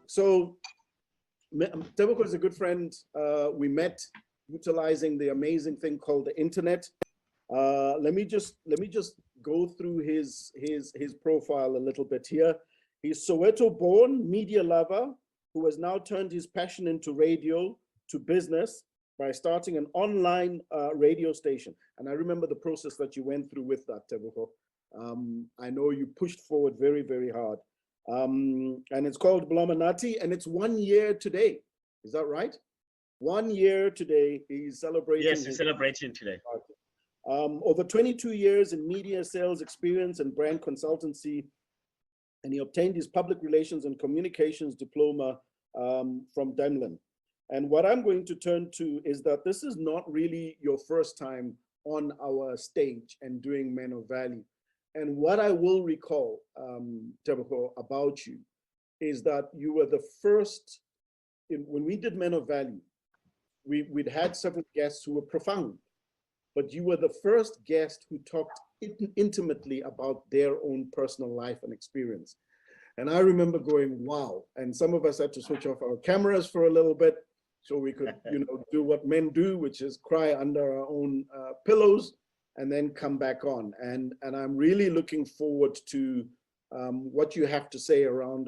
So Tebogo is a good friend. We met utilizing the amazing thing called the internet. Let me just go through his profile a little bit here. He's Soweto-born media lover who has now turned his passion into radio to business by starting an online radio station. And I remember the process that you went through with that, Tebogo. I know you pushed forward very, very hard. And it's called Blomanati, and it's 1 year today. Is that right? 1 year today. He's celebrating. Yes, he's celebrating today. Over 22 years in media sales experience and brand consultancy, and he obtained his public relations and communications diploma from Daimler. And what I'm going to turn to is that this is not really your first time on our stage and doing Men of Value. And what I will recall, Tebogo, about you is that you were the first, when we did Men of Value, we'd had several guests who were profound, but you were the first guest who talked intimately about their own personal life and experience. And I remember going, wow. And some of us had to switch off our cameras for a little bit so we could, do what men do, which is cry under our own pillows and then come back on. And I'm really looking forward to what you have to say around,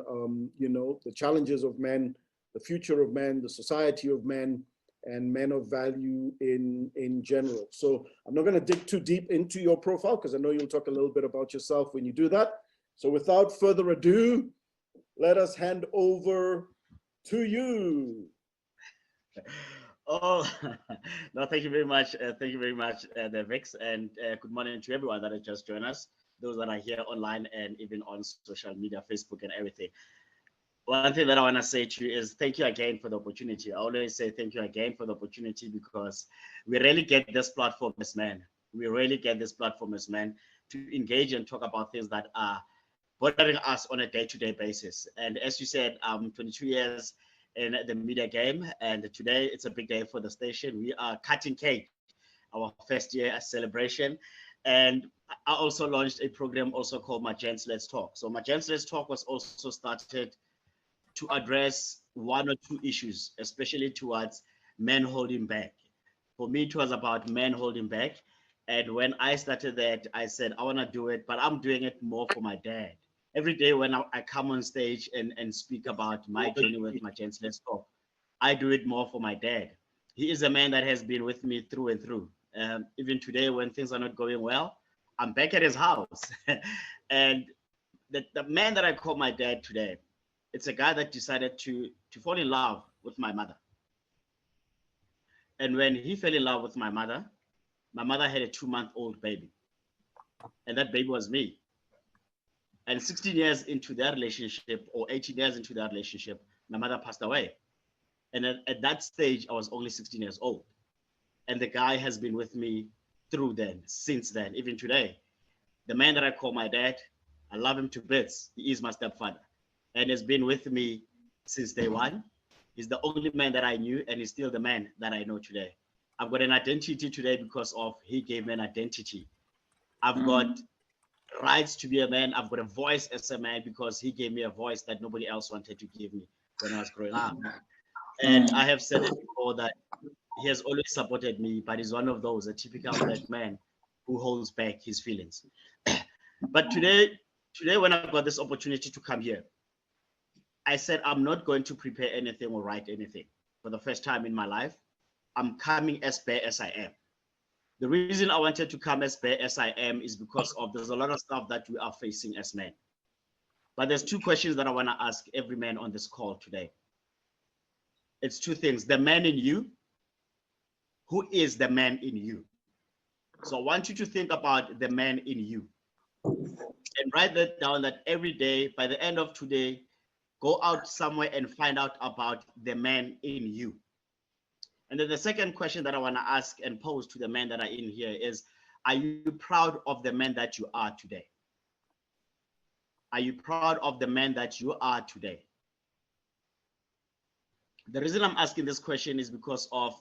the challenges of men, the future of men, the society of men, and men of value in general. So I'm not going to dig too deep into your profile because I know you'll talk a little bit about yourself when you do that. So without further ado, let us hand over to you. Oh, no, thank you very much. Thank you very much, Vix, and good morning to everyone that has just joined us, those that are here online and even on social media, Facebook and everything. One thing that I want to say to you is thank you again for the opportunity. I always say thank you again for the opportunity because we really get this platform as men. We really get this platform as men to engage and talk about things that are bothering us on a day-to-day basis. And as you said, 22 years in the media game, and today it's a big day for the station. We are cutting cake, our first year celebration. And I also launched a program also called My Gents Let's Talk. So My Gents Let's Talk was also started to address one or two issues, especially towards men holding back. For me, it was about men holding back. And when I started that, I said, I want to do it, but I'm doing it more for my dad. Every day when I come on stage and speak about my journey with My Gents Let's Talk, I do it more for my dad. He is a man that has been with me through and through. Even today, when things are not going well, I'm back at his house. And the man that I call my dad today, it's a guy that decided to fall in love with my mother. And when he fell in love with my mother had a 2-month-old baby. And that baby was me. And 16 years into their relationship, or 18 years into their relationship, my mother passed away. And at that stage, I was only 16 years old. And the guy has been with me through then, since then, even today. The man that I call my dad, I love him to bits. He is my stepfather and has been with me since day one. He's the only man that I knew, and he's still the man that I know today. I've got an identity today because of he gave me an identity. I've got rights to be a man. I've got a voice as a man because he gave me a voice that nobody else wanted to give me when I was growing up. And I have said it before that he has always supported me, but he's one of those, a typical black man who holds back his feelings. But today when I got this opportunity to come here, I said, I'm not going to prepare anything or write anything. For the first time in my life, I'm coming as bare as I am. The reason I wanted to come as bare as I am is because of there's a lot of stuff that we are facing as men. But there's two questions that I want to ask every man on this call today. It's two things. The man in you. Who is the man in you? So I want you to think about the man in you. And write that down, that every day, by the end of today, go out somewhere and find out about the man in you. And then the second question that I want to ask and pose to the men that are in here is, are you proud of the man that you are today? Are you proud of the man that you are today? The reason I'm asking this question is because of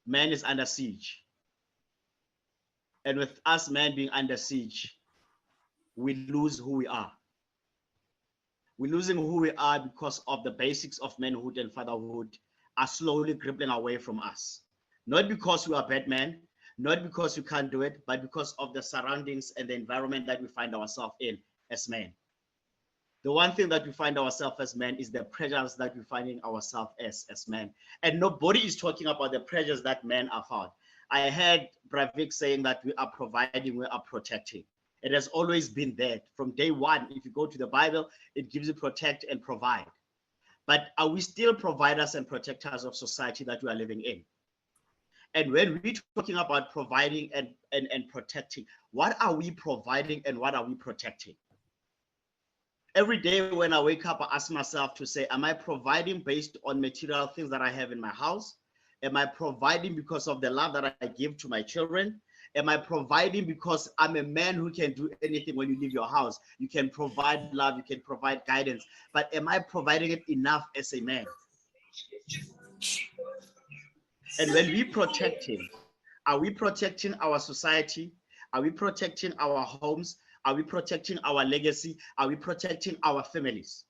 man is under siege. And with us men being under siege, we lose who we are. We're losing who we are because of the basics of manhood and fatherhood are slowly crippling away from us. Not because we are bad men, not because we can't do it, but because of the surroundings and the environment that we find ourselves in as men. The one thing that we find ourselves as men is the pressures that we're finding ourselves as men. And nobody is talking about the pressures that men are found. I heard Bravik saying that we are providing, we are protecting. It has always been there from day one. If you go to the Bible, it gives you protect and provide. But are we still providers and protectors of society that we are living in? And when we're talking about providing and protecting, what are we providing and what are we protecting? Every day when I wake up, I ask myself to say, am I providing based on material things that I have in my house? Am I providing because of the love that I give to my children? Am I providing because I'm a man who can do anything when you leave your house? You can provide love, you can provide guidance, but am I providing it enough as a man? And when we protecting, are we protecting our society? Are we protecting our homes? Are we protecting our legacy? Are we protecting our families?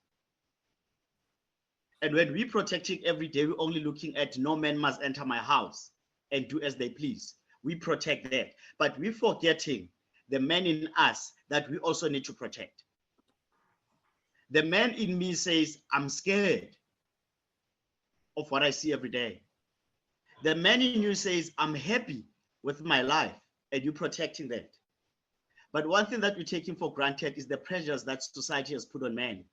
And when we're protecting every day, we're only looking at no man must enter my house and do as they please. We protect that. But we're forgetting the man in us that we also need to protect. The man in me says, I'm scared of what I see every day. The man in you says, I'm happy with my life, and you're protecting that. But one thing that we're taking for granted is the pressures that society has put on men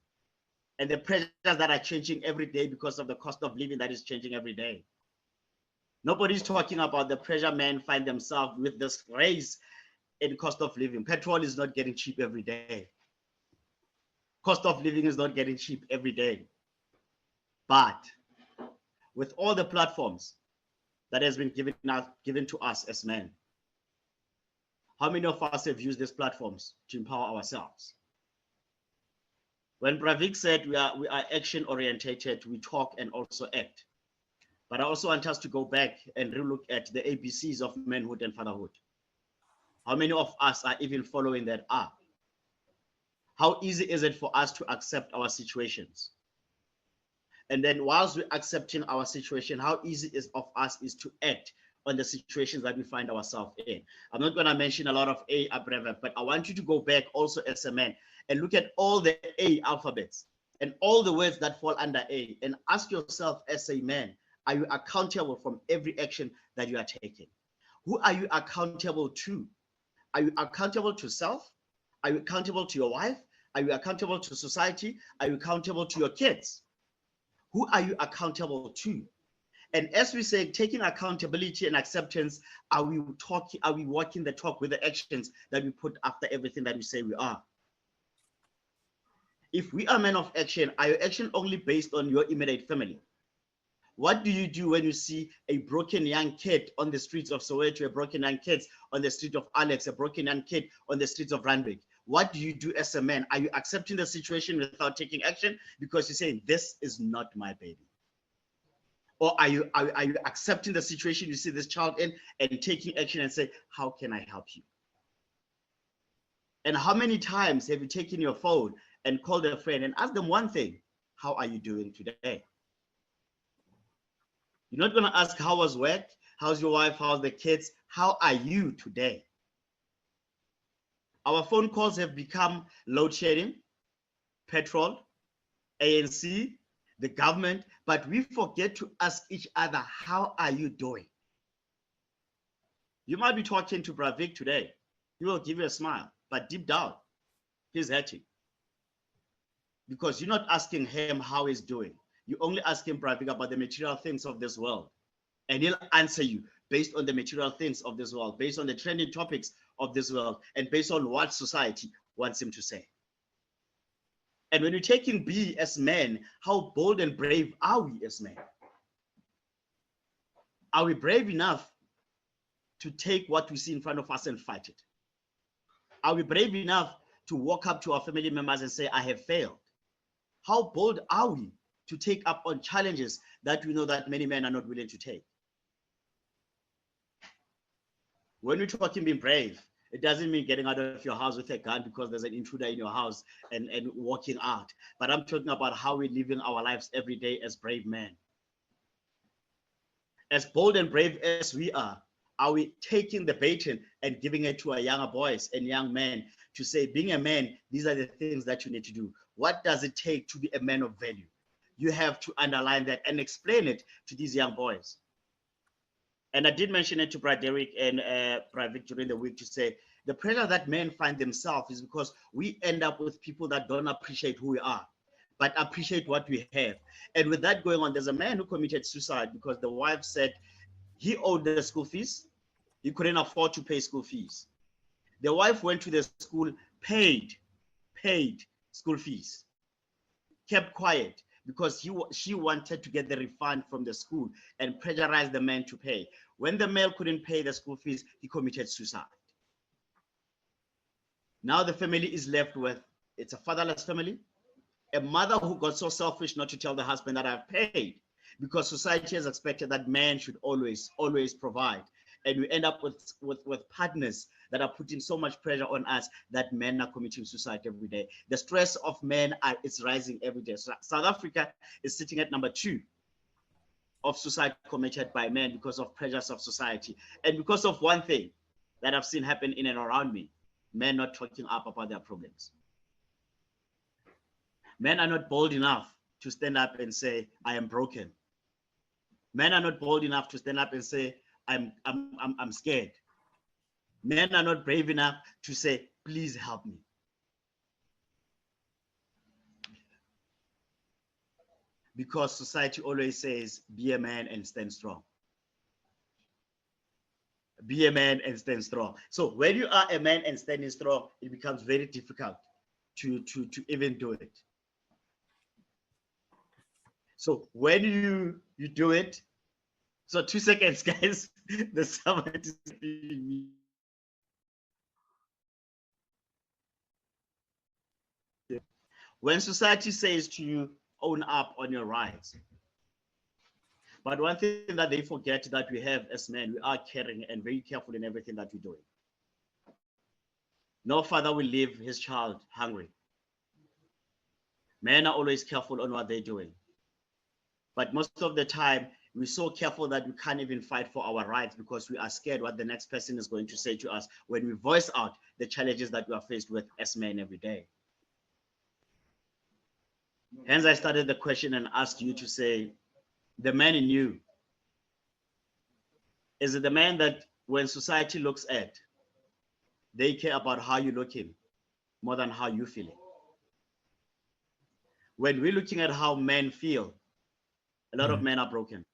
and the pressures that are changing every day because of the cost of living that is changing every day. Nobody's talking about the pressure men find themselves with this raise in cost of living. Petrol is not getting cheap every day. Cost of living is not getting cheap every day. But with all the platforms that has been given to us as men, how many of us have used these platforms to empower ourselves? When Bravik said we are action orientated, we talk and also act. But I also want us to go back and relook at the ABCs of manhood and fatherhood. How many of us are even following that up? How easy is it for us to accept our situations? And then whilst we're accepting our situation, how easy is of us is to act on the situations that we find ourselves in. I'm not going to mention a lot of A abbreviate, but I want you to go back also as a man and look at all the A alphabets and all the words that fall under A and ask yourself as a man, are you accountable from every action that you are taking? Who are you accountable to? Are you accountable to self? Are you accountable to your wife? Are you accountable to society? Are you accountable to your kids? Who are you accountable to? And as we say, taking accountability and acceptance, are we walking the talk with the actions that we put after everything that we say we are? If we are men of action, are your action only based on your immediate family? What do you do when you see a broken young kid on the streets of Soweto, a broken young kid on the street of Alex, a broken young kid on the streets of Randwick? What do you do as a man? Are you accepting the situation without taking action because you're saying, this is not my baby? Or are you accepting the situation you see this child in and taking action and say, how can I help you? And how many times have you taken your phone and called a friend and asked them one thing, how are you doing today? You're not going to ask how was work, how's your wife, how's the kids, how are you today? Our phone calls have become load shedding, petrol, ANC, the government, but we forget to ask each other, how are you doing? You might be talking to Bravik today. He will give you a smile, but deep down, he's hurting. Because you're not asking him how he's doing. You only ask him, Bravik, about the material things of this world. And he'll answer you based on the material things of this world, based on the trending topics of this world, and based on what society wants him to say. And when you're taking B as men, how bold and brave are we as men? Are we brave enough to take what we see in front of us and fight it? Are we brave enough to walk up to our family members and say, I have failed? How bold are we to take up on challenges that we know that many men are not willing to take? When we're talking being brave, It doesn't mean getting out of your house with a gun because there's an intruder in your house and walking out. But I'm talking about how we're living our lives every day as brave men. As bold and brave as we are we taking the baton and giving it to our younger boys and young men to say, being a man, these are the things that you need to do. What does it take to be a man of value? You have to underline that and explain it to these young boys. And I did mention it to Brad Derek and Brad Victor during the week to say the pressure that men find themselves is because we end up with people that don't appreciate who we are, but appreciate what we have. And with that going on, there's a man who committed suicide because the wife said he owed the school fees. He couldn't afford to pay school fees. The wife went to the school, paid school fees, kept quiet because she wanted to get the refund from the school and pressurized the man to pay. When the male couldn't pay the school fees, he committed suicide. Now the family is left with, it's a fatherless family, a mother who got so selfish not to tell the husband that I've paid, because society has expected that man should always provide. And we end up with partners that are putting so much pressure on us that men are committing suicide every day. The stress of men is rising every day. So South Africa is sitting at number 2 of suicide committed by men because of pressures of society. And because of one thing that I've seen happen in and around me, men not talking up about their problems. Men are not bold enough to stand up and say, I am broken. Men are not bold enough to stand up and say, I'm scared. Men are not brave enough to say, please help me. Because society always says, be a man and stand strong. Be a man and stand strong. So when you are a man and standing strong, it becomes very difficult to even do it. So when you do it, so 2 seconds, guys, the someone is me. When society says to you, own up on your rights. But one thing that they forget that we have as men, we are caring and very careful in everything that we're doing. No father will leave his child hungry. Men are always careful on what they're doing. But most of the time, we're so careful that we can't even fight for our rights because we are scared what the next person is going to say to us when we voice out the challenges that we are faced with as men every day. Hence, I started the question and asked you to say, the man in you, is it the man that when society looks at, they care about how you're looking more than how you're feeling? When we're looking at how men feel, a lot of men are broken.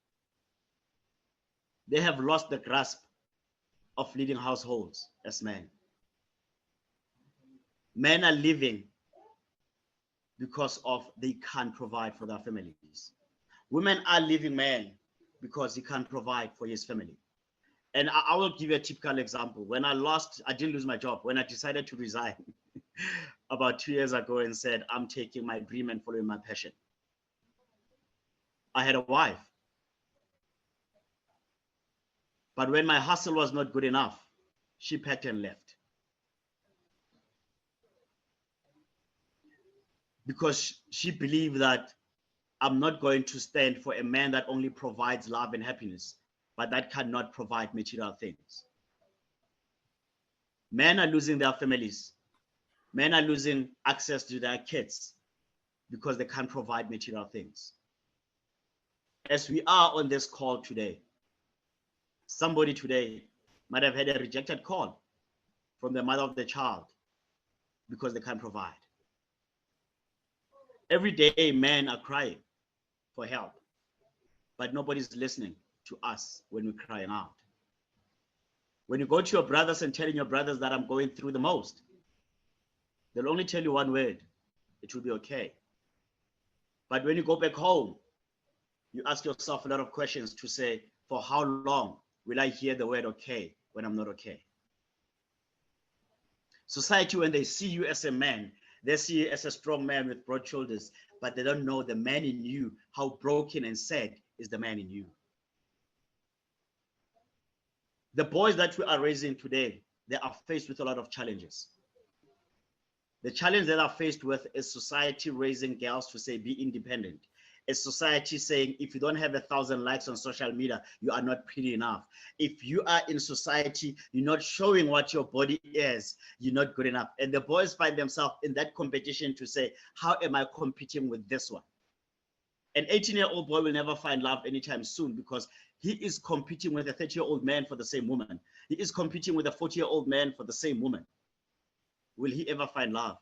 They have lost the grasp of leading households as men. Men are living because of they can't provide for their families. Women are leaving men because he can't provide for his family. And I will give you a typical example. When I didn't lose my job. When I decided to resign about 2 years ago and said, I'm taking my dream and following my passion. I had a wife. But when my hustle was not good enough, she packed and left. Because she believed that I'm not going to stand for a man that only provides love and happiness, but that cannot provide material things. Men are losing their families. Men are losing access to their kids because they can't provide material things. As we are on this call today, somebody today might have had a rejected call from the mother of the child because they can't provide. Every day, men are crying for help, but nobody's listening to us when we're crying out. When you go to your brothers and telling your brothers that I'm going through the most, they'll only tell you one word, it will be okay. But when you go back home, you ask yourself a lot of questions to say, for how long will I hear the word okay when I'm not okay? Society, when they see you as a man, they see you as a strong man with broad shoulders, but they don't know the man in you, how broken and sad is the man in you. The boys that we are raising today, they are faced with a lot of challenges. The challenge that are faced with is society raising girls to say, be independent. Is society saying, if you don't have 1,000 likes on social media, you are not pretty enough. If you are in society, you're not showing what your body is, you're not good enough. And the boys find themselves in that competition to say, how am I competing with this one? An 18-year-old boy will never find love anytime soon because he is competing with a 30-year-old man for the same woman. He is competing with a 40-year-old man for the same woman. Will he ever find love?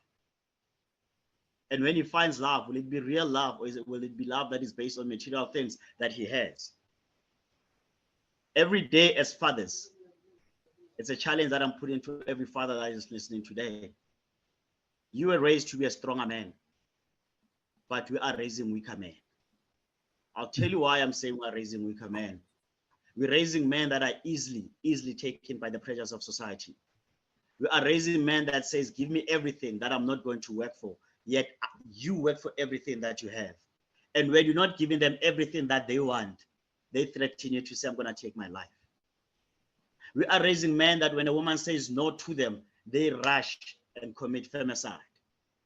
And when he finds love, will it be real love, or will it be love that is based on material things that he has? Every day as fathers, it's a challenge that I'm putting to every father that is listening today. You were raised to be a stronger man, but we are raising weaker men. I'll tell you why I'm saying we're raising weaker men. We're raising men that are easily taken by the pressures of society. We are raising men that says, give me everything that I'm not going to work for. Yet you work for everything that you have. And when you're not giving them everything that they want, they threaten you to say, I'm going to take my life. We are raising men that when a woman says no to them, they rush and commit femicide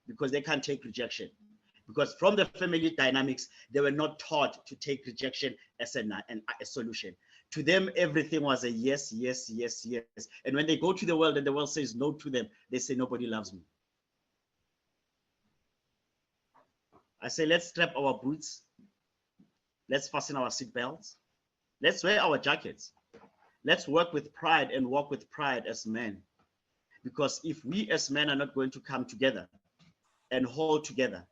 because they can't take rejection. Because from the family dynamics, they were not taught to take rejection as a solution. To them, everything was a yes, yes, yes, yes. And when they go to the world and the world says no to them, they say, nobody loves me. I say, let's strap our boots. Let's fasten our seatbelts. Let's wear our jackets. Let's work with pride and walk with pride as men. Because if we as men are not going to come together and hold together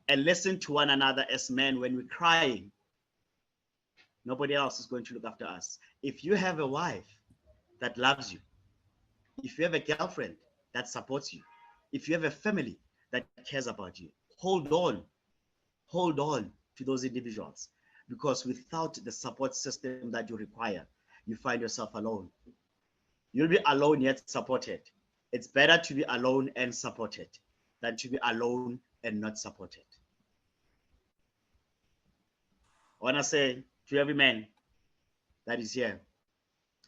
and listen to one another as men when we're crying, nobody else is going to look after us. If you have a wife that loves you, if you have a girlfriend that supports you, if you have a family that cares about you, hold on to those individuals, because without the support system that you require, you find yourself alone. You'll be alone yet supported. It's better to be alone and supported than to be alone and not supported. I want to say to every man that is here,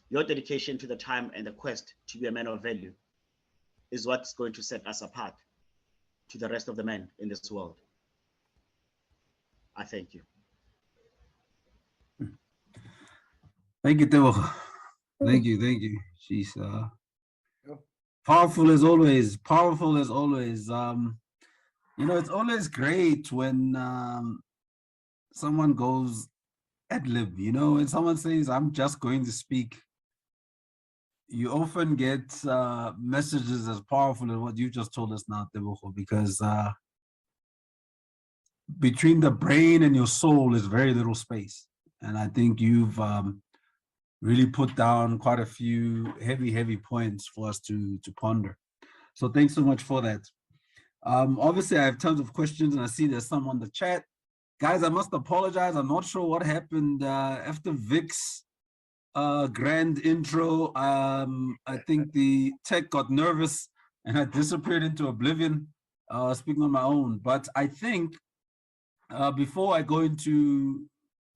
your dedication to the time and the quest to be a man of value is what's going to set us apart to the rest of the men in this world. I thank you. Thank you, Tebogo. Thank you. She's powerful as always. Powerful as always. You know, it's always great when someone goes ad lib. You know, when someone says, "I'm just going to speak," you often get messages as powerful as what you just told us now, Tebogo, because between the brain and your soul is very little space. And I think you've really put down quite a few heavy points for us to ponder. So thanks so much for that. Obviously, I have tons of questions, and I see there's some on the chat. Guys, I must apologize. I'm not sure what happened after Vic's grand intro. I think the tech got nervous and I disappeared into oblivion, speaking on my own. But I think before I go into,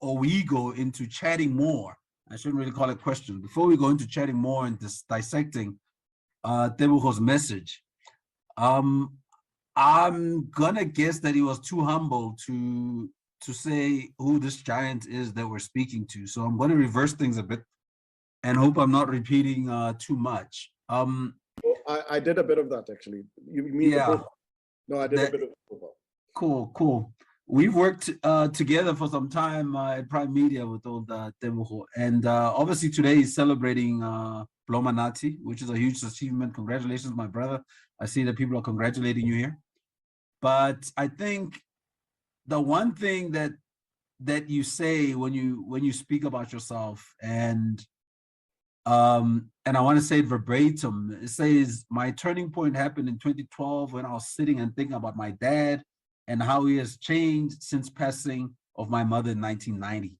or we go into chatting more, I shouldn't really call it questions. Before we go into chatting more and dissecting Tebogo's message, I'm gonna guess that he was too humble to say who this giant is that we're speaking to. So I'm going to reverse things a bit and hope I'm not repeating too much. I did a bit of that actually. You mean the profile? No, I did a bit of the profile. Cool. We've worked together for some time at Prime Media with old Tebogo, and obviously today he's celebrating Blomanati, which is a huge achievement. Congratulations, my brother. I see that people are congratulating you here. But I think the one thing that you say when you speak about yourself, and I want to say it verbatim, it says, my turning point happened in 2012 when I was sitting and thinking about my dad and how he has changed since passing of my mother in 1990.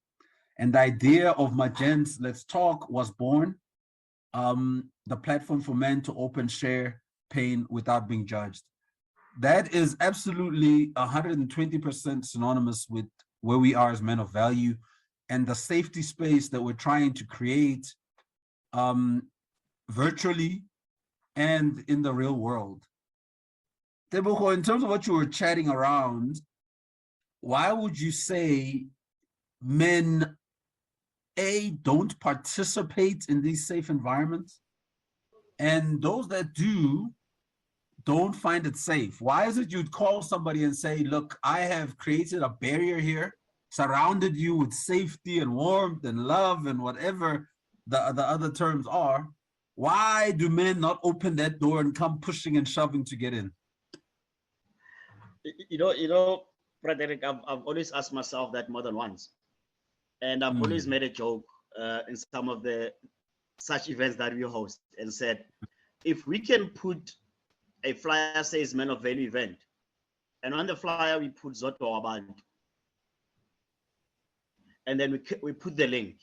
And the idea of Magent's Let's Talk was born, the platform for men to open, share pain without being judged. That is absolutely 120% synonymous with where we are as men of value and the safety space that we're trying to create virtually and in the real world. Tebogo, in terms of what you were chatting around, why would you say men, A, don't participate in these safe environments? And those that do, don't find it safe? Why is it you'd call somebody and say, look, I have created a barrier here, surrounded you with safety and warmth and love and whatever the other terms are. Why do men not open that door and come pushing and shoving to get in? Frederick, I've always asked myself that more than once. And I've always made a joke in some of the such events that we host and said, if we can put a flyer says Men of Value event, and on the flyer we put Zodwa Wabantu, and then we put the link.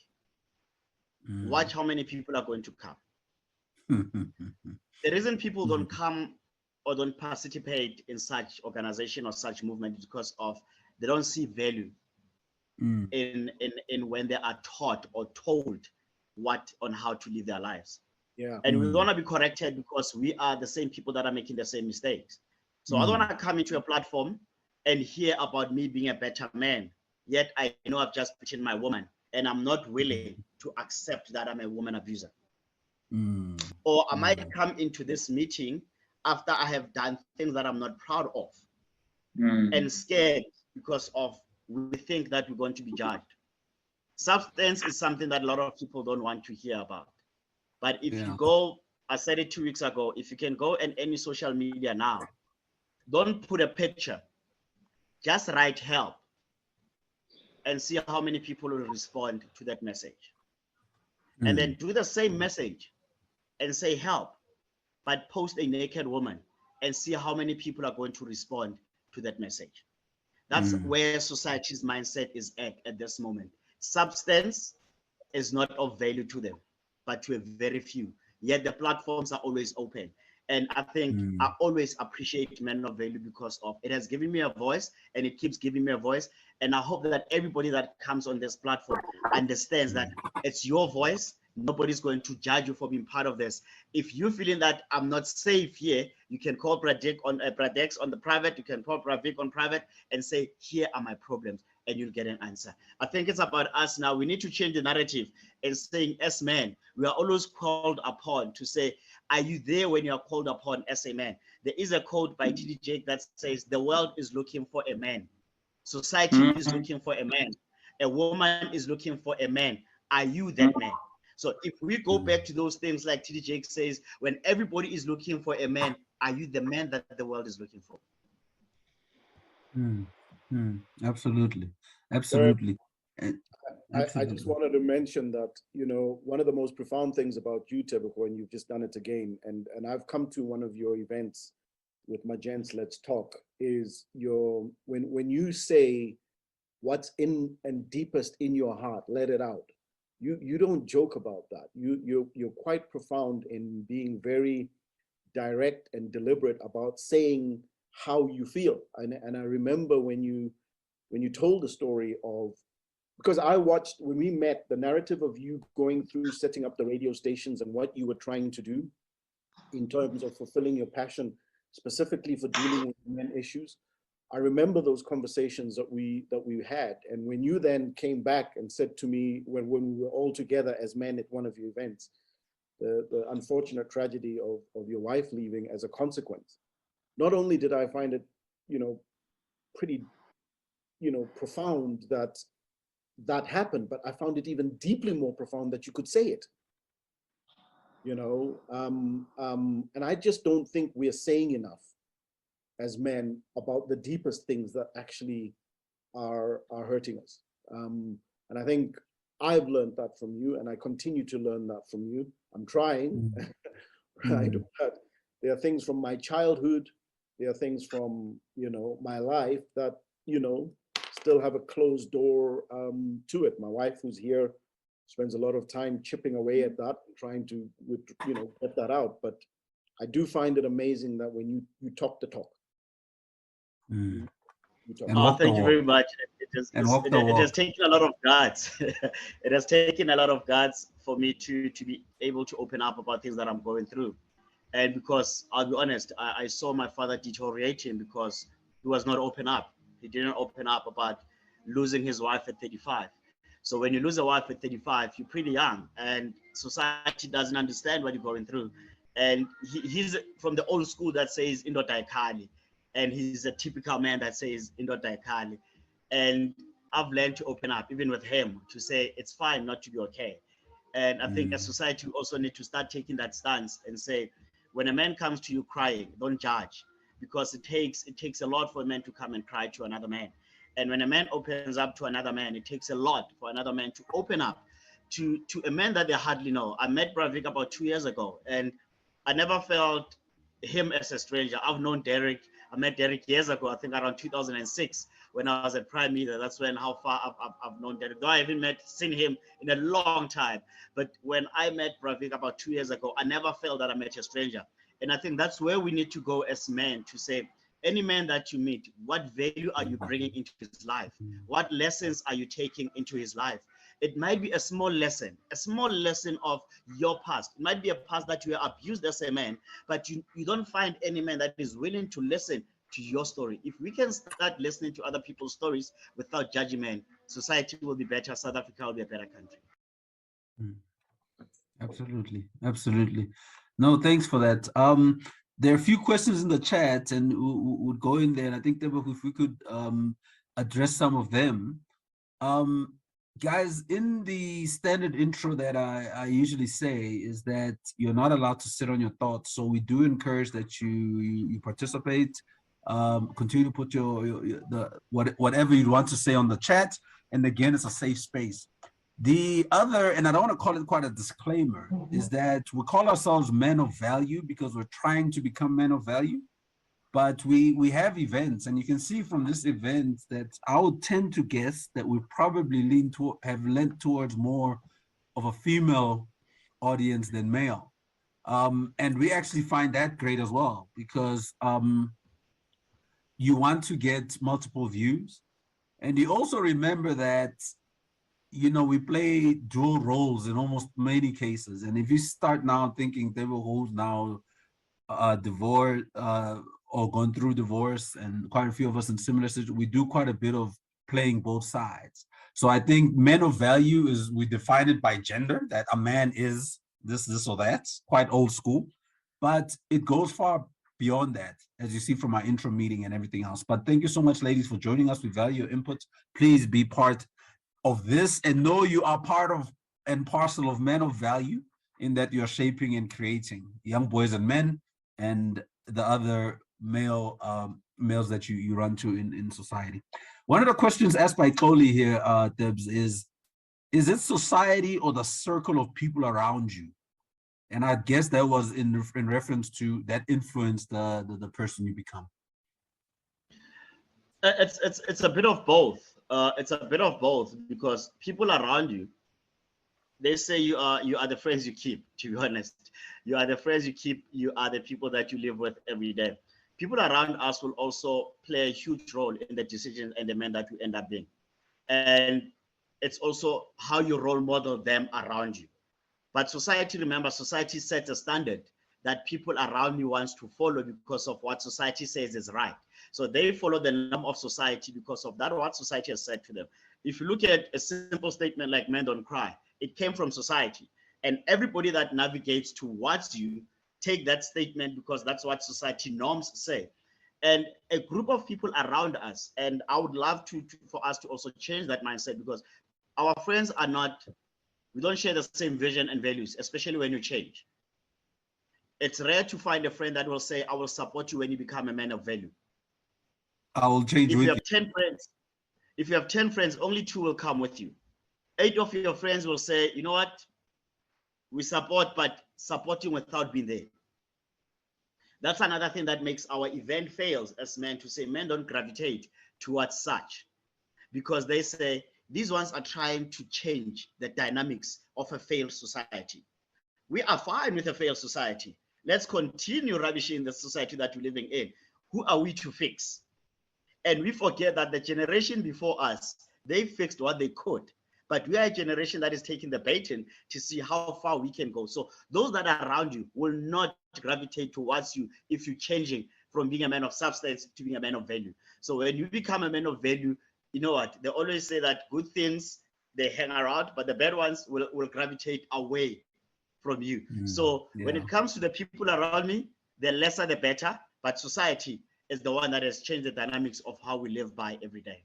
Watch how many people are going to come. The reason people don't come or don't participate in such organization or such movement is because of they don't see value in when they are taught or told what on how to live their lives. Yeah. And we want to be corrected because we are the same people that are making the same mistakes. So I don't want to come into a platform and hear about me being a better man, yet I know I've just beaten my woman and I'm not willing to accept that I'm a woman abuser. Or I might come into this meeting after I have done things that I'm not proud of and scared because of we think that we're going to be judged. Substance is something that a lot of people don't want to hear about. But if you go, I said it 2 weeks ago, if you can go and any social media now, don't put a picture, just write help and see how many people will respond to that message. And then do the same message and say help, but post a naked woman and see how many people are going to respond to that message. That's where society's mindset is at this moment. Substance is not of value to them, but to a very few. Yet the platforms are always open. And I think I always appreciate Men of Value because of it has given me a voice and it keeps giving me a voice. And I hope that everybody that comes on this platform understands that it's your voice. Nobody's going to judge you for being part of this. If you're feeling that I'm not safe here, you can call Pradex on the private, you can call Pravik on private and say, here are my problems, and you'll get an answer. I think it's about us now. We need to change the narrative and saying, as men, we are always called upon to say, are you there when you are called upon as a man? There is a quote by T.D. Jakes that says, the world is looking for a man. Society is looking for a man. A woman is looking for a man. Are you that man? So if we go back to those things like T.D. Jakes says, when everybody is looking for a man, are you the man that the world is looking for? Absolutely. Absolutely. I just wanted to mention that, one of the most profound things about you, Tebogo, and you've just done it again, and I've come to one of your events with my gents, Let's Talk, is when you say what's in and deepest in your heart, let it out. You don't joke about that. You're quite profound in being very direct and deliberate about saying how you feel. And I remember when you told the story of, because I watched when we met, the narrative of you going through setting up the radio stations and what you were trying to do in terms of fulfilling your passion, specifically for dealing with men issues. I remember those conversations that we had. And when you then came back and said to me, when we were all together as men at one of your events, the unfortunate tragedy of your wife leaving as a consequence, not only did I find it, pretty, profound that happened, but I found it even deeply more profound that you could say it. And I just don't think we're saying enough as men about the deepest things that actually are hurting us. And I think I've learned that from you, and I continue to learn that from you. I'm trying, right? But there are things from my childhood, there are things from, my life that, still have a closed door to it. My wife, who's here, spends a lot of time chipping away at that, trying to, get that out. But I do find it amazing that when you talk the talk. And thank you very much. It has taken a lot of guts. It has taken a lot of guts for me to be able to open up about things that I'm going through. And because I'll be honest, I saw my father deteriorating because he was not open up. He didn't open up about losing his wife at 35. So when you lose a wife at 35, you're pretty young, and society doesn't understand what you're going through. And he's from the old school that says Indo Daikali, and he's a typical man that says Indo Daikali. And I've learned to open up, even with him, to say it's fine not to be okay. And I think as society, we also need to start taking that stance and say, when a man comes to you crying, don't judge, because it takes a lot for a man to come and cry to another man. And when a man opens up to another man, it takes a lot for another man to open up to a man that they hardly know. I met Bravik about 2 years ago, and I never felt him as a stranger. I've known Derek. I met Derek years ago, I think around 2006, when I was at Prime Media. That's when how far I've known Derek. Though I haven't seen him in a long time. But when I met Bravik about 2 years ago, I never felt that I met a stranger. And I think that's where we need to go as men, to say, any man that you meet, what value are you bringing into his life? What lessons are you taking into his life? It might be a small lesson of your past. It might be a past that you were abused as a man, but you don't find any man that is willing to listen to your story. If we can start listening to other people's stories without judgment, society will be better. South Africa will be a better country. Absolutely, absolutely. No, thanks for that. There are a few questions in the chat, and we'll go in there. And I think, Tebogo, if we could address some of them. Guys, in the standard intro that I usually say is that you're not allowed to sit on your thoughts. So we do encourage that you participate. Continue to put whatever you want to say on the chat. And again, it's a safe space. The other, and I don't want to call it quite a disclaimer, is that we call ourselves men of value because we're trying to become men of value. But we have events, and you can see from this event that I would tend to guess that we probably have lent towards more of a female audience than male. And we actually find that great as well, because you want to get multiple views. And you also remember that, you know, we play dual roles in almost many cases. And if you start now thinking they will hold now divorce or gone through divorce, and quite a few of us in similar situations, we do quite a bit of playing both sides. So I think men of value is, we define it by gender, that a man is this or that, quite old school, but it goes far beyond that, as you see from our intro meeting and everything else. But thank you so much, ladies, for joining us. We value your input. Please be part of this and know you are part of and parcel of men of value, in that you're shaping and creating young boys and men and the other males that you run to in society. One of the questions asked by Koli here, Debs, is it society or the circle of people around you? And I guess that was in reference to that influence the person you become. It's a bit of both. It's a bit of both, because people around you, they say you are the friends you keep. To be honest, you are the friends you keep. You are the people that you live with every day. People around us will also play a huge role in the decisions and the men that we end up being. And it's also how you role model them around you. But society, remember, society sets a standard that people around you wants to follow because of what society says is right. So they follow the norm of society because of that, what society has said to them. If you look at a simple statement like men don't cry, it came from society. And everybody that navigates towards you take that statement because that's what society norms say. And a group of people around us, and I would love for us to also change that mindset, because our friends are not, we don't share the same vision and values, especially when you change. It's rare to find a friend that will say, I will support you when you become a man of value. I will change if with you have 10 friends, if you have 10 friends, only 2 will come with you. 8 of your friends will say, you know what, we support, but supporting without being there. That's another thing that makes our event fails as men, to say men don't gravitate towards such, because they say these ones are trying to change the dynamics of a failed society. We are fine with a failed society. Let's continue ravishing the society that we're living in. Who are we to fix? And we forget that the generation before us, they fixed what they could. But we are a generation that is taking the baton to see how far we can go. So those that are around you will not gravitate towards you if you're changing from being a man of substance to being a man of value. So when you become a man of value, you know what? They always say that good things, they hang around, but the bad ones will gravitate away from you. So when it comes to the people around me, the lesser the better, but society is the one that has changed the dynamics of how we live by every day.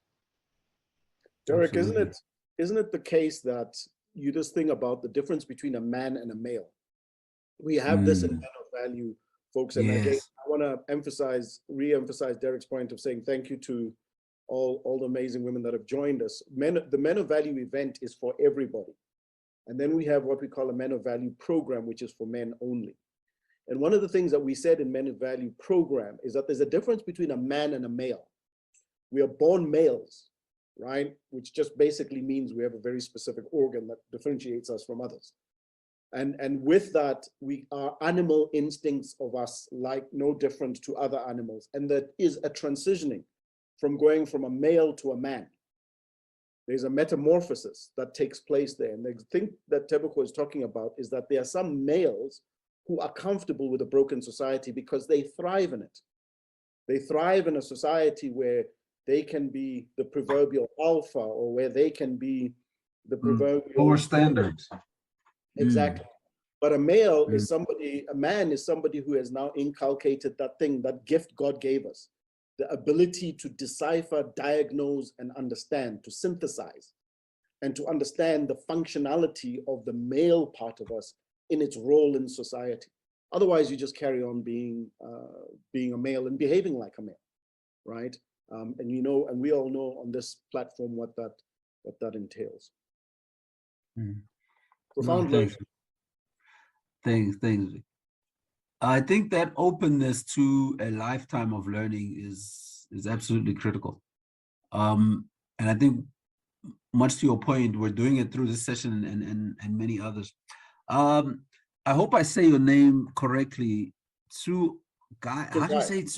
Derek, isn't it the case that you just think about the difference between a man and a male? We have this in men of value, folks. And again, I want to re-emphasize Derek's point of saying thank you to all the amazing women that have joined us. The Men of Value event is for everybody. And then we have what we call a Men of Value program, which is for men only. And one of the things that we said in Men of Value program is that there's a difference between a man and a male. We are born males, right? Which just basically means we have a very specific organ that differentiates us from others. And with that, our animal instincts of us like no different to other animals. And that is a transitioning from going from a male to a man. There's a metamorphosis that takes place there. And the thing that Tebogo is talking about is that there are some males who are comfortable with a broken society because they thrive in it. They thrive in a society where they can be the proverbial alpha, or where they can be the proverbial lower standards. Exactly. But a male is somebody, a man is somebody who has now inculcated that thing, that gift God gave us, the ability to decipher, diagnose, and understand, to synthesize, and to understand the functionality of the male part of us in its role in society. Otherwise, you just carry on being a male and behaving like a male, right? And you know, and we all know on this platform what that entails. Profound learning. Thanks. I think that openness to a lifetime of learning is absolutely critical. And I think, much to your point, we're doing it through this session and many others. I hope I say your name correctly. Tsungai, how do you say it?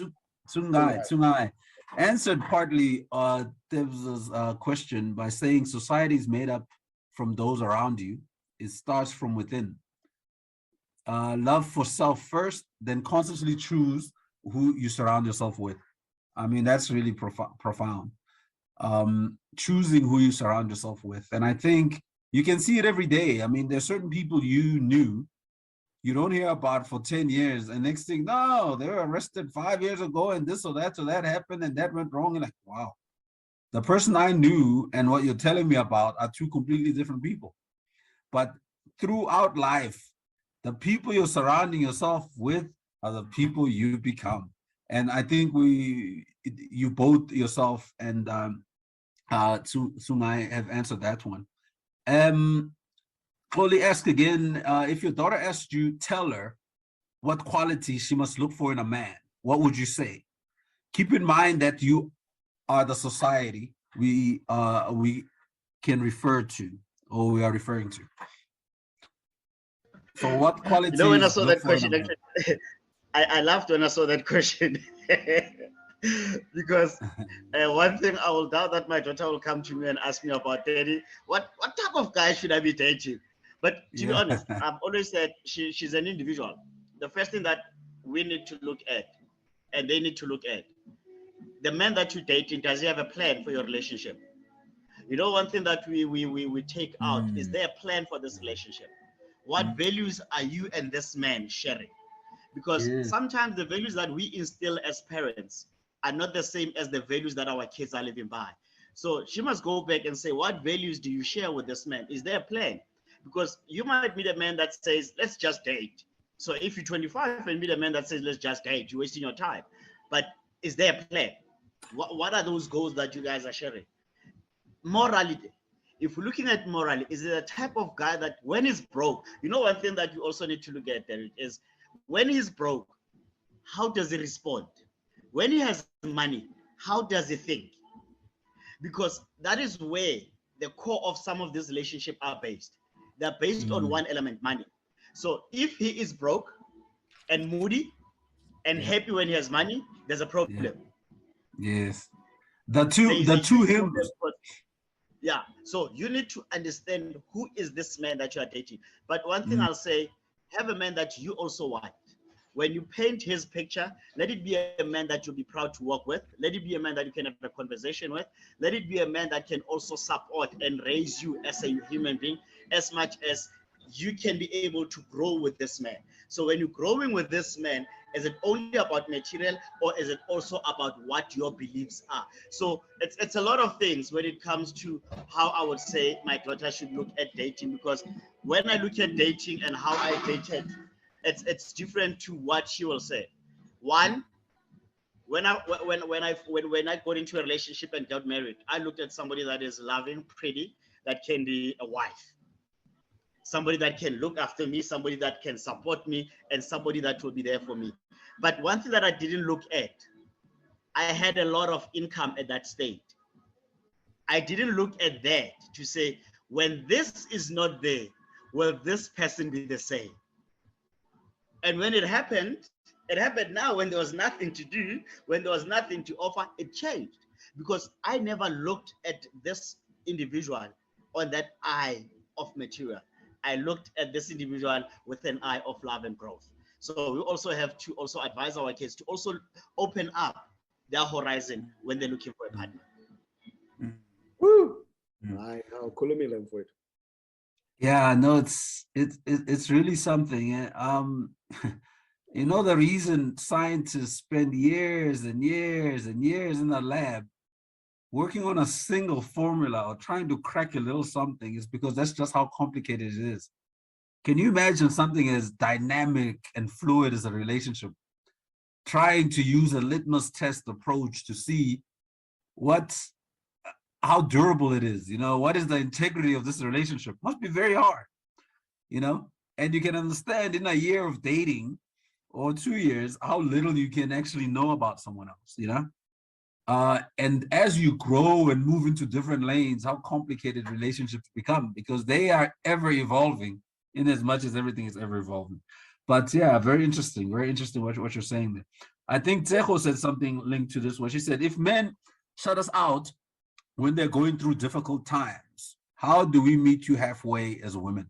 Tsungai answered partly Teb's question by saying society is made up from those around you. It starts from within. Love for self first, then consciously choose who you surround yourself with. I mean, that's really profound. Choosing who you surround yourself with. And I think you can see it every day. I mean, there's certain people you knew, you don't hear about for 10 years. And next thing, no, they were arrested 5 years ago and this or that happened and that went wrong. And like, wow, the person I knew and what you're telling me about are two completely different people. But throughout life, the people you're surrounding yourself with are the people you become. And I think you both, yourself and Sumai, have answered that one. Only ask again, if your daughter asked you, tell her what qualities she must look for in a man, what would you say? Keep in mind that you are the society we can refer to, or we are referring to. So what qualities? You know, when I saw that question, I laughed when I saw that question. Because one thing I will doubt that my daughter will come to me and ask me about, Daddy, what type of guy should I be dating? But to be honest, I've always said she's an individual. The first thing that we need to look at, and they need to look at, the man that you're dating, does he have a plan for your relationship? You know, one thing that we take out is there a plan for this relationship? What values are you and this man sharing? Because sometimes the values that we instill as parents are not the same as the values that our kids are living by. So she must go back and say, what values do you share with this man? Is there a plan? Because you might meet a man that says, let's just date. So if you're 25 and meet a man that says, let's just date, you're wasting your time. But is there a plan? What are those goals that you guys are sharing? Morality. If we're looking at morality, is it a type of guy that when he's broke, you know, one thing that you also need to look at there is when he's broke, how does he respond? When he has money, how does he think? Because that is where the core of some of these relationships are based. They're based on one element, money. So if he is broke and moody and happy when he has money, there's a problem. Yes. The two hymns. Yeah. So you need to understand who is this man that you are dating. But one thing I'll say, have a man that you also want. When you paint his picture, let it be a man that you'll be proud to work with. Let it be a man that you can have a conversation with. Let it be a man that can also support and raise you as a human being as much as you can be able to grow with this man. So when you're growing with this man, is it only about material or is it also about what your beliefs are? So it's a lot of things when it comes to how I would say my daughter should look at dating, because when I look at dating and how I dated, it's different to what she will say. One, when I got into a relationship and got married, I looked at somebody that is loving, pretty, that can be a wife, somebody that can look after me, somebody that can support me, and somebody that will be there for me. But one thing that I didn't look at, I had a lot of income at that state. I didn't look at that to say, when this is not there, will this person be the same? And when it happened now when there was nothing to do, when there was nothing to offer, it changed. Because I never looked at this individual on that eye of material. I looked at this individual with an eye of love and growth. So we also have to also advise our kids to also open up their horizon when they're looking for a partner. Woo! Mm. I know. Khulumile mfowethu. Yeah, no, it's really something. You know, the reason scientists spend years and years and years in the lab working on a single formula or trying to crack a little something is because that's just how complicated it is. Can you imagine something as dynamic and fluid as a relationship, trying to use a litmus test approach to see what's how durable it is, you know, what is the integrity of this relationship? Must be very hard, you know? And you can understand in a year of dating or 2 years how little you can actually know about someone else, you know? And as you grow and move into different lanes, how complicated relationships become because they are ever evolving in as much as everything is ever evolving. But yeah, very interesting what you're saying there. I think Tsejo said something linked to this where she said, if men shut us out when they're going through difficult times, how do we meet you halfway as women?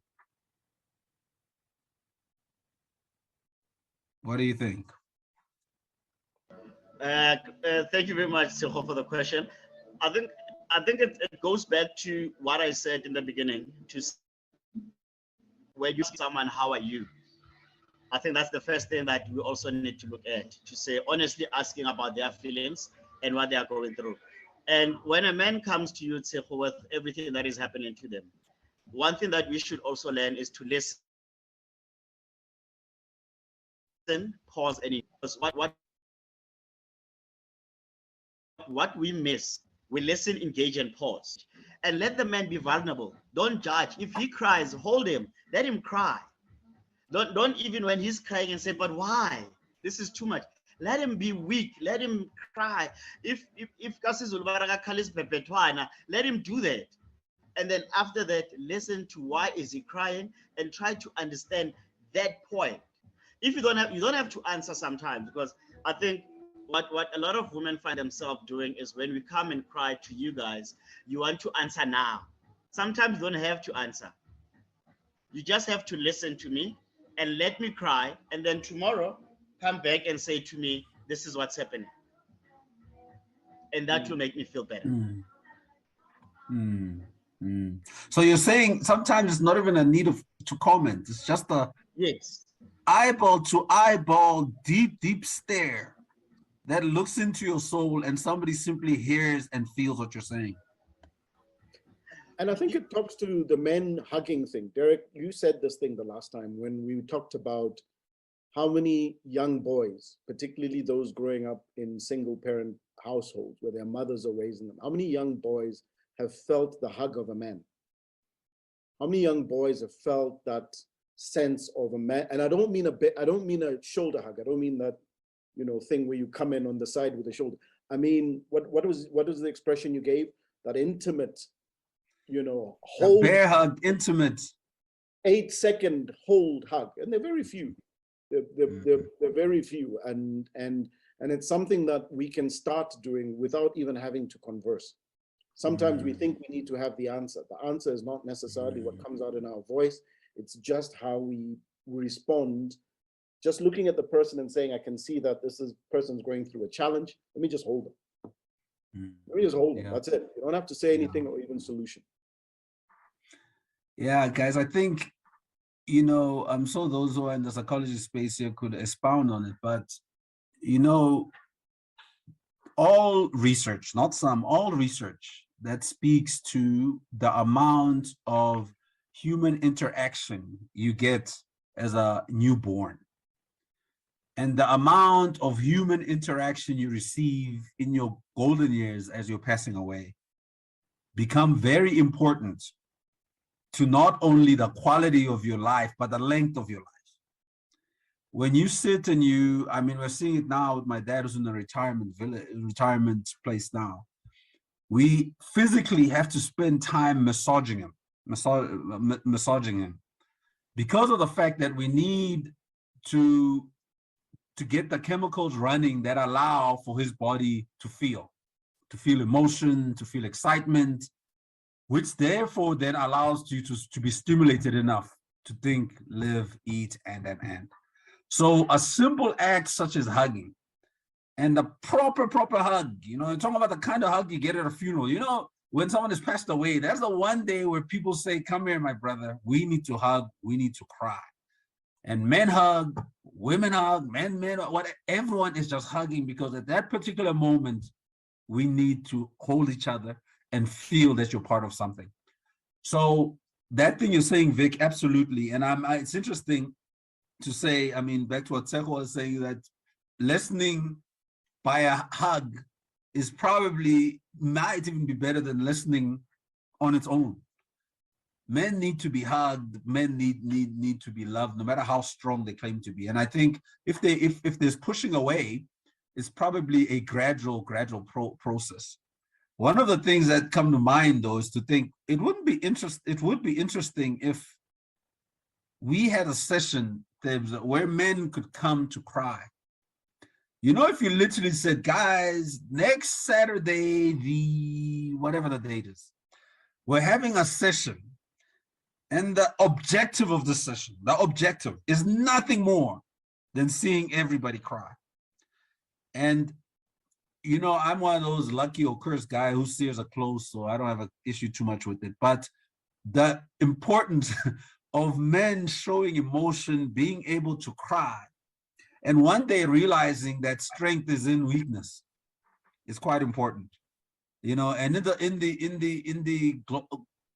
What do you think? Thank you very much, Silho, for the question. I think it goes back to what I said in the beginning. When you ask someone, how are you? I think that's the first thing that we also need to look at, to say honestly asking about their feelings and what they are going through. And when a man comes to you, Tseho, with everything that is happening to them, one thing that we should also learn is to listen, pause, and because what we miss, we listen, engage, and pause. And let the man be vulnerable. Don't judge. If he cries, hold him. Let him cry. Don't even when he's crying and say, but why? This is too much. Let him be weak. Let him cry. If let him do that. And then after that, listen to why is he crying and try to understand that point. If you don't have to answer sometimes, because I think what a lot of women find themselves doing is when we come and cry to you guys, you want to answer now. Sometimes you don't have to answer. You just have to listen to me and let me cry, and then tomorrow come back and say to me, this is what's happening. And that will make me feel better. Mm. Mm. Mm. So you're saying sometimes it's not even a need to comment. It's just a yes, eyeball to eyeball, deep stare that looks into your soul, and somebody simply hears and feels what you're saying. And I think it talks to the men hugging thing. Derek, you said this thing the last time when we talked about how many young boys, particularly those growing up in single parent households where their mothers are raising them, how many young boys have felt the hug of a man? How many young boys have felt that sense of a man? And I don't mean a shoulder hug. I don't mean that, you know, thing where you come in on the side with the shoulder. I mean, what was the expression you gave? That intimate, you know, hold. A bear hug, intimate. 8-second hold hug, and they're very few. They're very few, and it's something that we can start doing without even having to converse. Sometimes we think we need to have the answer. The answer is not necessarily what comes out in our voice. It's just how we respond. Just looking at the person and saying, I can see that person's going through a challenge. Let me just hold them. Let me just hold them. That's it. You don't have to say anything or even solution. Yeah, guys, I think, you know, I'm sure those who are in the psychology space here could expound on it, but, you know, all research, not some, all research that speaks to the amount of human interaction you get as a newborn and the amount of human interaction you receive in your golden years as you're passing away become very important to not only the quality of your life, but the length of your life. When you sit and I mean, we're seeing it now with my dad who's in a retirement place now. We physically have to spend time massaging him because of the fact that we need to get the chemicals running that allow for his body to feel emotion, to feel excitement, which therefore then allows you to be stimulated enough to think, live, eat, and. So a simple act such as hugging, and the proper hug, you know, you're talking about the kind of hug you get at a funeral. You know, when someone has passed away, that's the one day where people say, come here, my brother, we need to hug, we need to cry. And men hug, women hug, men, what, everyone is just hugging because at that particular moment, we need to hold each other and feel that you're part of something. So that thing you're saying, Vic, absolutely. And it's interesting to say, I mean, back to what Tebogo was saying, that listening by a hug is probably might even be better than listening on its own. Men need to be hugged, men need to be loved, no matter how strong they claim to be. And I think if there's pushing away, it's probably a gradual process. One of the things that come to mind, though, is to think it would be interesting if we had a session where men could come to cry. You know, if you literally said, guys, next Saturday, whatever the date is, we're having a session, and the objective of the session, is nothing more than seeing everybody cry. And you know, I'm one of those lucky or cursed guy who sears are close, so I don't have an issue too much with it. But the importance of men showing emotion, being able to cry, and one day realizing that strength is in weakness is quite important. You know, and in the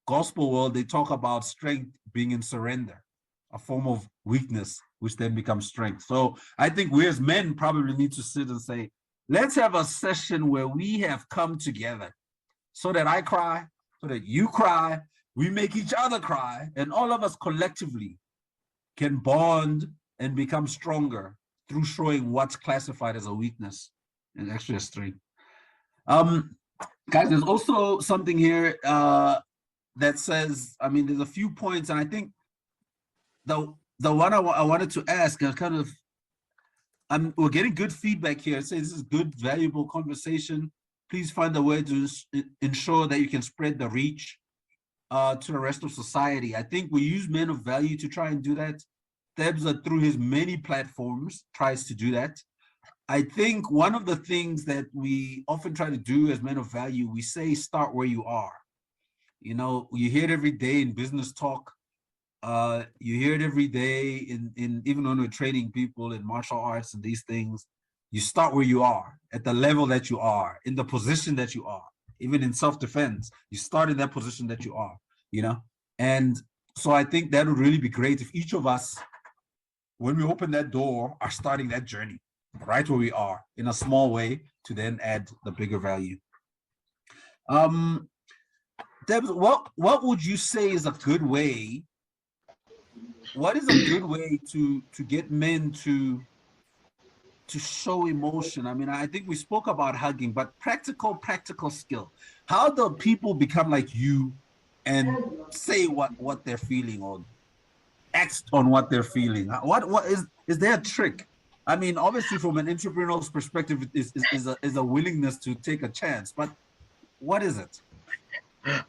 gospel world, they talk about strength being in surrender, a form of weakness, which then becomes strength. So I think we as men probably need to sit and say, let's have a session where we have come together so that I cry, so that you cry, we make each other cry, and all of us collectively can bond and become stronger through showing what's classified as a weakness and actually a strength. Guys, there's also something here that says, I mean, there's a few points, and I think the one I wanted to ask, we're getting good feedback here. It says this is good, valuable conversation. Please find a way to ensure that you can spread the reach to the rest of society. I think we use Men of Value to try and do that. Thebs, through his many platforms, tries to do that. I think one of the things that we often try to do as Men of Value, we say, start where you are. You know, you hear it every day in business talk. You hear it every day in even when we're training people in martial arts and these things. You start where you are, at the level that you are, in the position that you are. Even in self-defense, you start in that position that you are, you know? And so I think that would really be great if each of us, when we open that door, are starting that journey right where we are in a small way to then add the bigger value. Debs, what would you say is a good way? What is a good way to get men to show emotion? I mean, I think we spoke about hugging, but practical skill. How do people become like you and say what they're feeling or act on what they're feeling? What is there a trick? I mean, obviously from an entrepreneur's perspective is a willingness to take a chance, but what is it?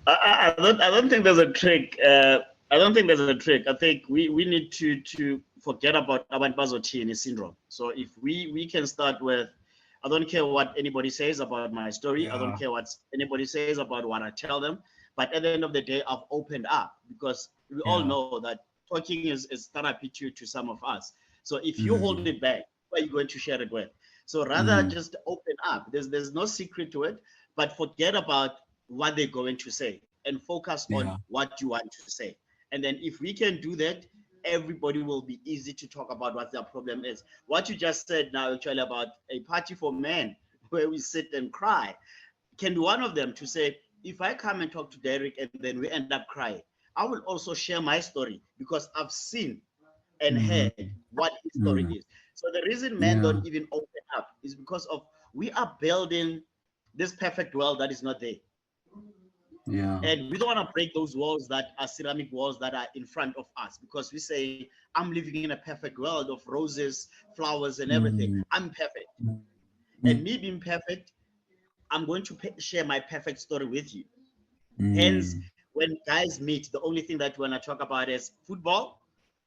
I don't think there's a trick. I don't think there's a trick. I think we need to forget about abantu bazothini syndrome. So if we can start with, I don't care what anybody says about my story. I don't Yeah. care what anybody says about what I tell them. But at the end of the day, I've opened up because we all Yeah. know that talking is therapy to some of us. So if you hold Mm, it back, who are you going to share it with? So rather mm, just open up. There's no secret to it, but forget about what they're going to say and focus on yeah. what you want to say. And then if we can do that, everybody will be easy to talk about what their problem is. What you just said now actually about a party for men where we sit and cry, can be one of them to say, if I come and talk to Derek and then we end up crying, I will also share my story because I've seen and Mm, heard what his story mm, is. So the reason men yeah. don't even open up is because of we are building this perfect world that is not there. Yeah. And we don't want to break those walls that are ceramic walls that are in front of us because we say, I'm living in a perfect world of roses, flowers, and everything. Mm, I'm perfect. mm, And mm, me being perfect, I'm going to share my perfect story with you. Hence, mm. when guys meet, the only thing that we want to talk about is football,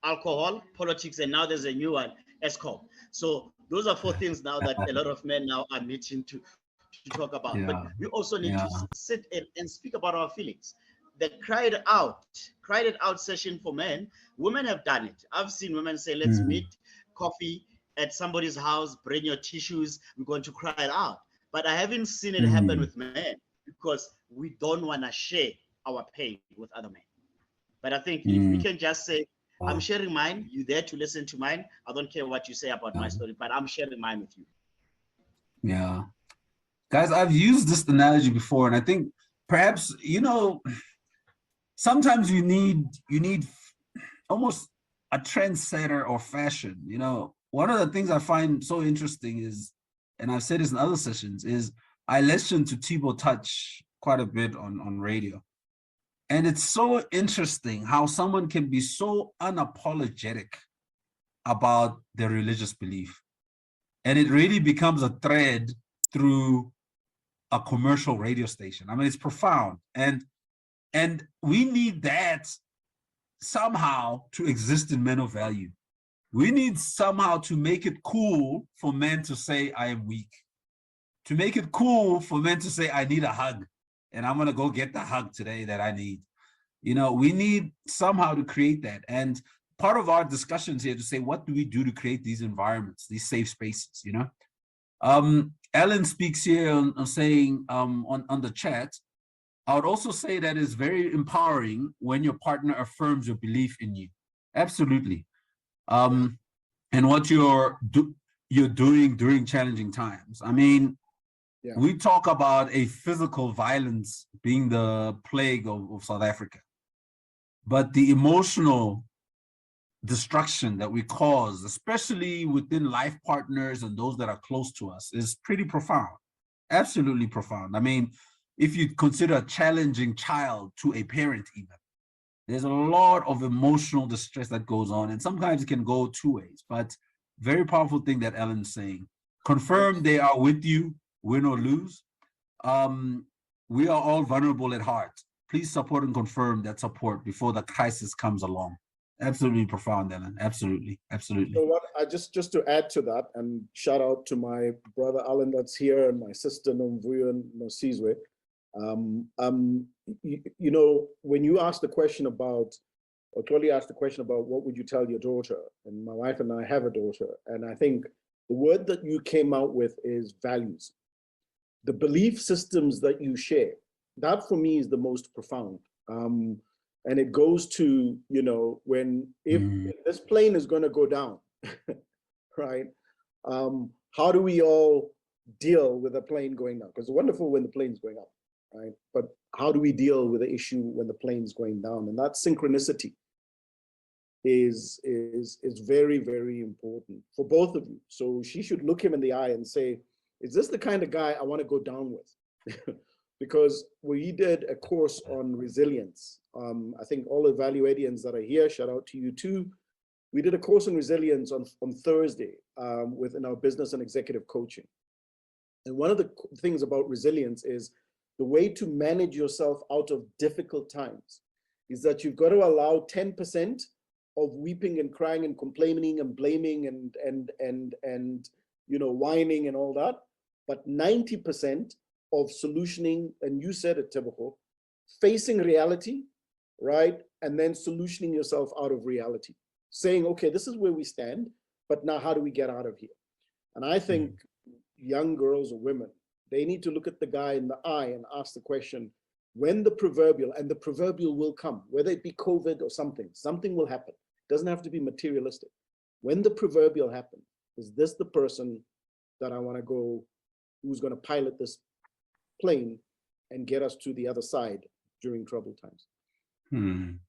alcohol, politics, and now there's a new one, ESCOM. So those are four things now that a lot of men now are meeting to talk about. But Yeah. we also need to Yeah. sit and speak about our feelings. The cried it out session for men, women have done it. I've seen women say, let's Mm, meet, coffee at somebody's house, bring your tissues, we're going to cry it out. But I haven't seen it happen mm. with men because we don't want to share our pain with other men. But I think if we Mm. can just say, I'm Wow. sharing mine, you there to listen to mine. I don't care what you say about Yeah. my story, but I'm sharing mine with you. Yeah. Guys, I've used this analogy before, and I think perhaps, sometimes you need almost a trendsetter or fashion. One of the things I find so interesting is, and I've said this in other sessions, is I listen to Tebogo Touch quite a bit on radio. And it's so interesting how someone can be so unapologetic about their religious belief. And it really becomes a thread through a commercial radio station. I mean, it's profound. And we need that somehow to exist in men of value. We need somehow to make it cool for men to say, I am weak. To make it cool for men to say, I need a hug. And I'm going to go get the hug today that I need. We need somehow to create that. And part of our discussions here to say, what do we do to create these environments, these safe spaces? Ellen speaks here on saying on the chat, I would also say that it's very empowering when your partner affirms your belief in you. Absolutely. And what you're doing during challenging times. I mean, Yeah. we talk about a physical violence being the plague of South Africa, but the emotional destruction that we cause, especially within life partners and those that are close to us, is pretty profound. Absolutely profound. I mean, if you consider a challenging child to a parent, even, there's a lot of emotional distress that goes on, and sometimes it can go two ways. But very powerful thing that Ellen's saying. Confirm they are with you, win or lose. Um, we are all vulnerable at heart. Please support and confirm that support before the crisis comes along. Absolutely profound, Ellen. Absolutely, absolutely. So what I just to add to that, and shout out to my brother Alan that's here and my sister Nomvuyo Nosizwe. When you asked the question about, or Chloe asked the question about what would you tell your daughter, and my wife and I have a daughter, and I think the word that you came out with is values. The belief systems that you share, that for me is the most profound. And it goes to, when if this plane is going to go down, right? How do we all deal with a plane going down? Because it's wonderful when the plane's going up, right? But how do we deal with the issue when the plane's going down? And that synchronicity is very, very important for both of you. So she should look him in the eye and say, is this the kind of guy I want to go down with? Because we did a course on resilience. I think all the Evaluatians that are here, shout out to you too. We did a course on resilience on Thursday within our business and executive coaching. And one of the things about resilience is the way to manage yourself out of difficult times is that you've got to allow 10% of weeping and crying and complaining and blaming and whining and all that, but 90% of solutioning, and you said it, Tebogo, facing reality, right? And then solutioning yourself out of reality, saying, okay, this is where we stand, but now how do we get out of here? And I think young girls or women, they need to look at the guy in the eye and ask the question, when the proverbial will come, whether it be COVID or something will happen. It doesn't have to be materialistic. When the proverbial happens, is this the person that I want to go, who's going to pilot this plane and get us to the other side during troubled times? And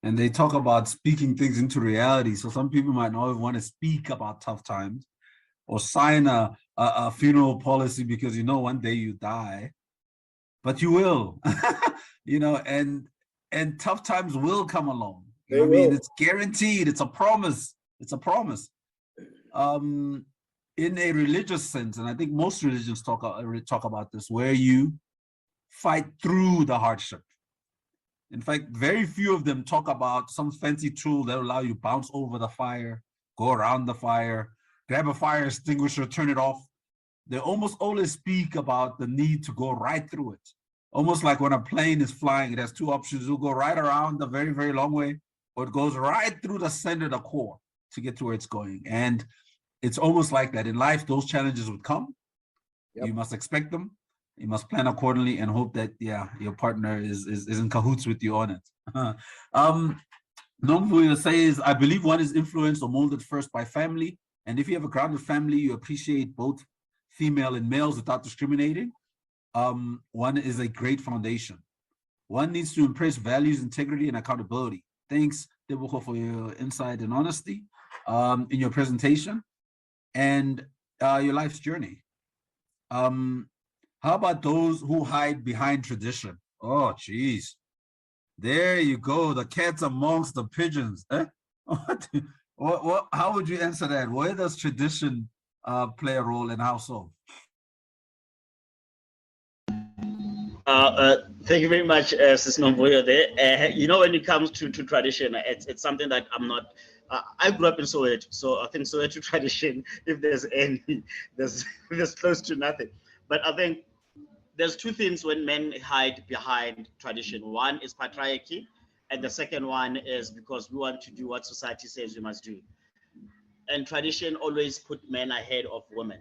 they talk about speaking things into reality. So some people might not want to speak about tough times or sign a funeral policy because one day you die, but you will, and tough times will come along. I mean, it's guaranteed. It's a promise. It's a promise. In a religious sense, and I think most religions talk about this, where you fight through the hardship. In fact, very few of them talk about some fancy tool that will allow you bounce over the fire, go around the fire, grab a fire extinguisher, turn it off. They almost always speak about the need to go right through it. Almost like when a plane is flying, it has two options. It'll go right around the very, very long way, or it goes right through the center, the core, to get to where it's going. And it's almost like that. In life, those challenges would come. Yep. You must expect them. You must plan accordingly and hope that, your partner is in cahoots with you on it. Nomvuyo says, I believe one is influenced or molded first by family. And if you have a grounded family, you appreciate both female and males without discriminating. One is a great foundation. One needs to embrace values, integrity, and accountability. Thanks, Tebogo, for your insight and honesty in your presentation and your life's journey. How about those who hide behind tradition? Oh, geez. There you go. The cat's amongst the pigeons. Eh? How would you answer that? Where does tradition play a role and how so? Thank you very much, Sis Nomvuyo there. When it comes to tradition, it's something that I'm not. I grew up in Soweto, so I think Soweto tradition, if there's any, there's close to nothing. But I think there's two things when men hide behind tradition. One is patriarchy, and the second one is because we want to do what society says we must do. And tradition always put men ahead of women.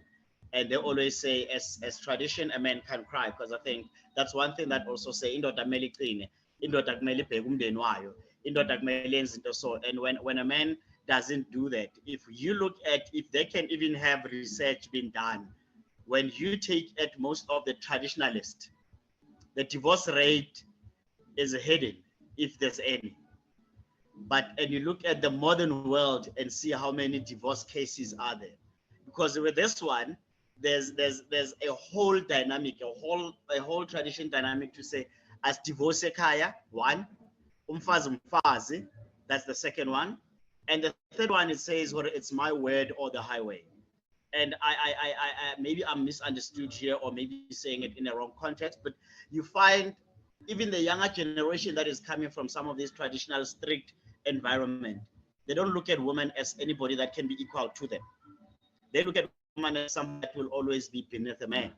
And they always say, as tradition, a man can cry, because I think that's one thing that also say, indoda kumele iqine, indoda kumele ibheke umndeni wayo, indoda kumele yenze into so. And when a man doesn't do that, if you look at, if they can even have research being done, when you take at most of the traditionalists, the divorce rate is hidden, if there's any. And you look at the modern world and see how many divorce cases are there. Because with this one, there's a whole dynamic, a whole tradition dynamic to say, as divorce kaya, one, umfazi, that's the second one. And the third one, it says, whether it's my word or the highway. And I maybe I'm misunderstood here, or maybe saying it in the wrong context, but you find even the younger generation that is coming from some of these traditional strict environment, they don't look at women as anybody that can be equal to them. They look at women as someone that will always be beneath a man.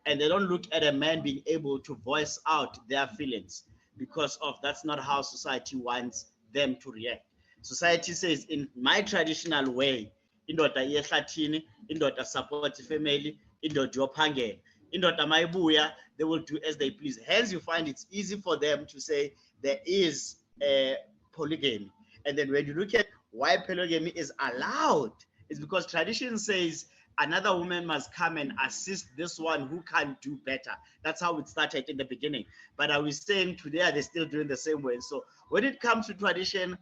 And they don't look at a man being able to voice out their feelings, because of that's not how society wants them to react. Society says, in my traditional way, indoda yehlathini, indoda support family, indoda yophangela, indoda mayibuya, they will do as they please. Hence, you find it's easy for them to say there is polygamy. And then when you look at why polygamy is allowed, it's because tradition says another woman must come and assist this one who can do better. That's how it started in the beginning. But I was saying today, are they still doing the same way? So when it comes to tradition,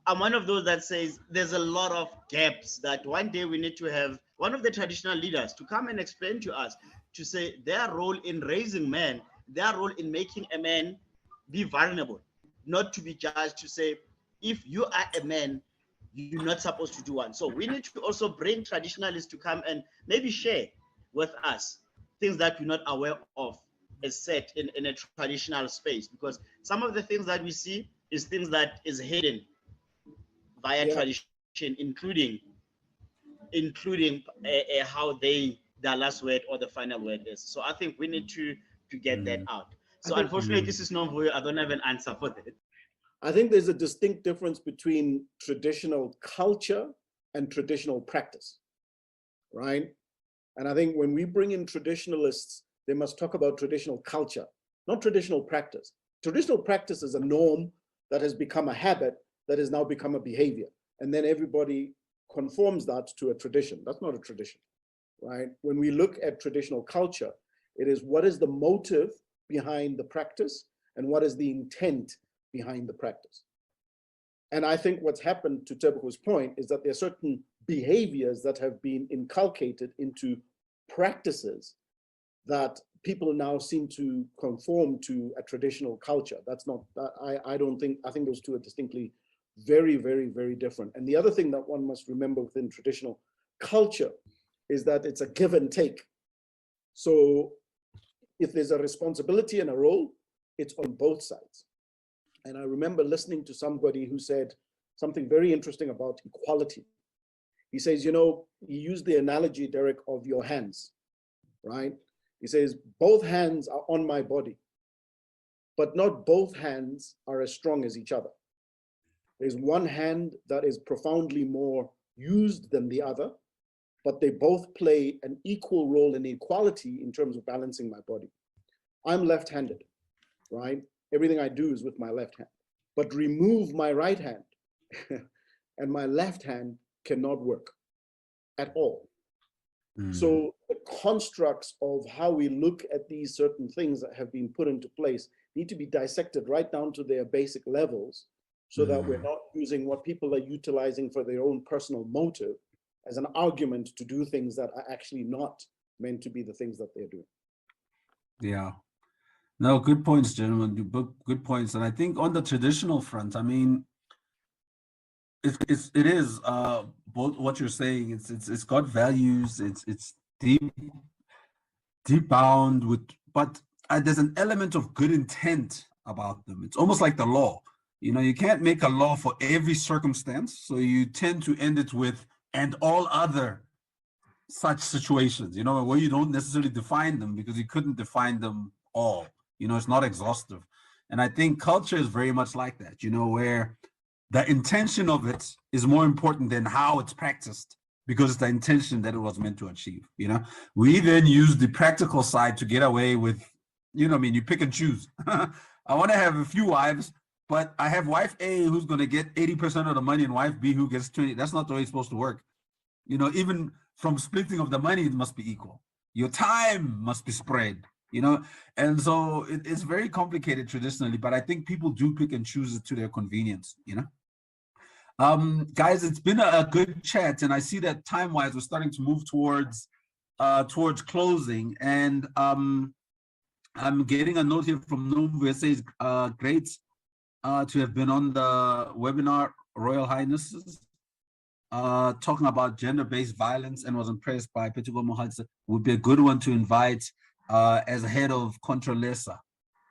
I'm one of those that says there's a lot of gaps that one day we need to have one of the traditional leaders to come and explain to us, to say their role in raising men, their role in making a man be vulnerable, not to be judged to say, if you are a man, you're not supposed to do one. So we need to also bring traditionalists to come and maybe share with us things that we're not aware of is set in a traditional space, because some of the things that we see is things that is hidden via tradition, including how the last word or the final word is. So I think we need to get that out. So unfortunately, this is not for you. I don't have an answer for that. I think there's a distinct difference between traditional culture and traditional practice, right? And I think when we bring in traditionalists, they must talk about traditional culture, not traditional practice. Traditional practice is a norm that has become a habit that has now become a behavior. And then everybody conforms that to a tradition. That's not a tradition, right? When we look at traditional culture, it is what is the motive behind the practice and what is the intent behind the practice. And I think what's happened, to Tebogo's point, is that there are certain behaviors that have been inculcated into practices that people now seem to conform to a traditional culture. That's not, I think those two are distinctly very, very, very different. And the other thing that one must remember within traditional culture is that it's a give and take. So if there's a responsibility and a role, it's on both sides. And I remember listening to somebody who said something very interesting about equality. He says, you know, he used the analogy, Derek, of your hands, right? He says, both hands are on my body, but not both hands are as strong as each other. There's one hand that is profoundly more used than the other, but they both play an equal role in equality in terms of balancing my body. I'm left-handed, right? Everything I do is with my left hand, but remove my right hand and my left hand cannot work at all. So the constructs of how we look at these certain things that have been put into place need to be dissected right down to their basic levels, so that we're not using what people are utilizing for their own personal motive as an argument to do things that are actually not meant to be the things that they're doing. Yeah. No, good points, gentlemen. Good points. And I think on the traditional front, I mean, it is both what you're saying. It's got values. It's deep bound with, but there's an element of good intent about them. It's almost like the law. You know, you can't make a law for every circumstance, so you tend to end it with "and all other such situations." You know, where you don't necessarily define them because you couldn't define them all. You know, it's not exhaustive. And I think culture is very much like that, you know, where the intention of it is more important than how it's practiced, because it's the intention that it was meant to achieve. You know, we then use the practical side to get away with, you know, I mean, you pick and choose. I want to have a few wives, but I have wife A who's going to get 80% of the money and wife B who gets 20. That's not the way it's supposed to work. You know, even from splitting of the money, it must be equal. Your time must be spread, you know, and so it's very complicated traditionally, but I think people do pick and choose it to their convenience, you know. Guys, it's been a good chat, and I see that time-wise we're starting to move towards closing, and I'm getting a note here from Novu. It says, great to have been on the webinar, Royal Highnesses, talking about gender-based violence, and was impressed by Tebogo Mohatse. Would be a good one to invite as head of Contralesa.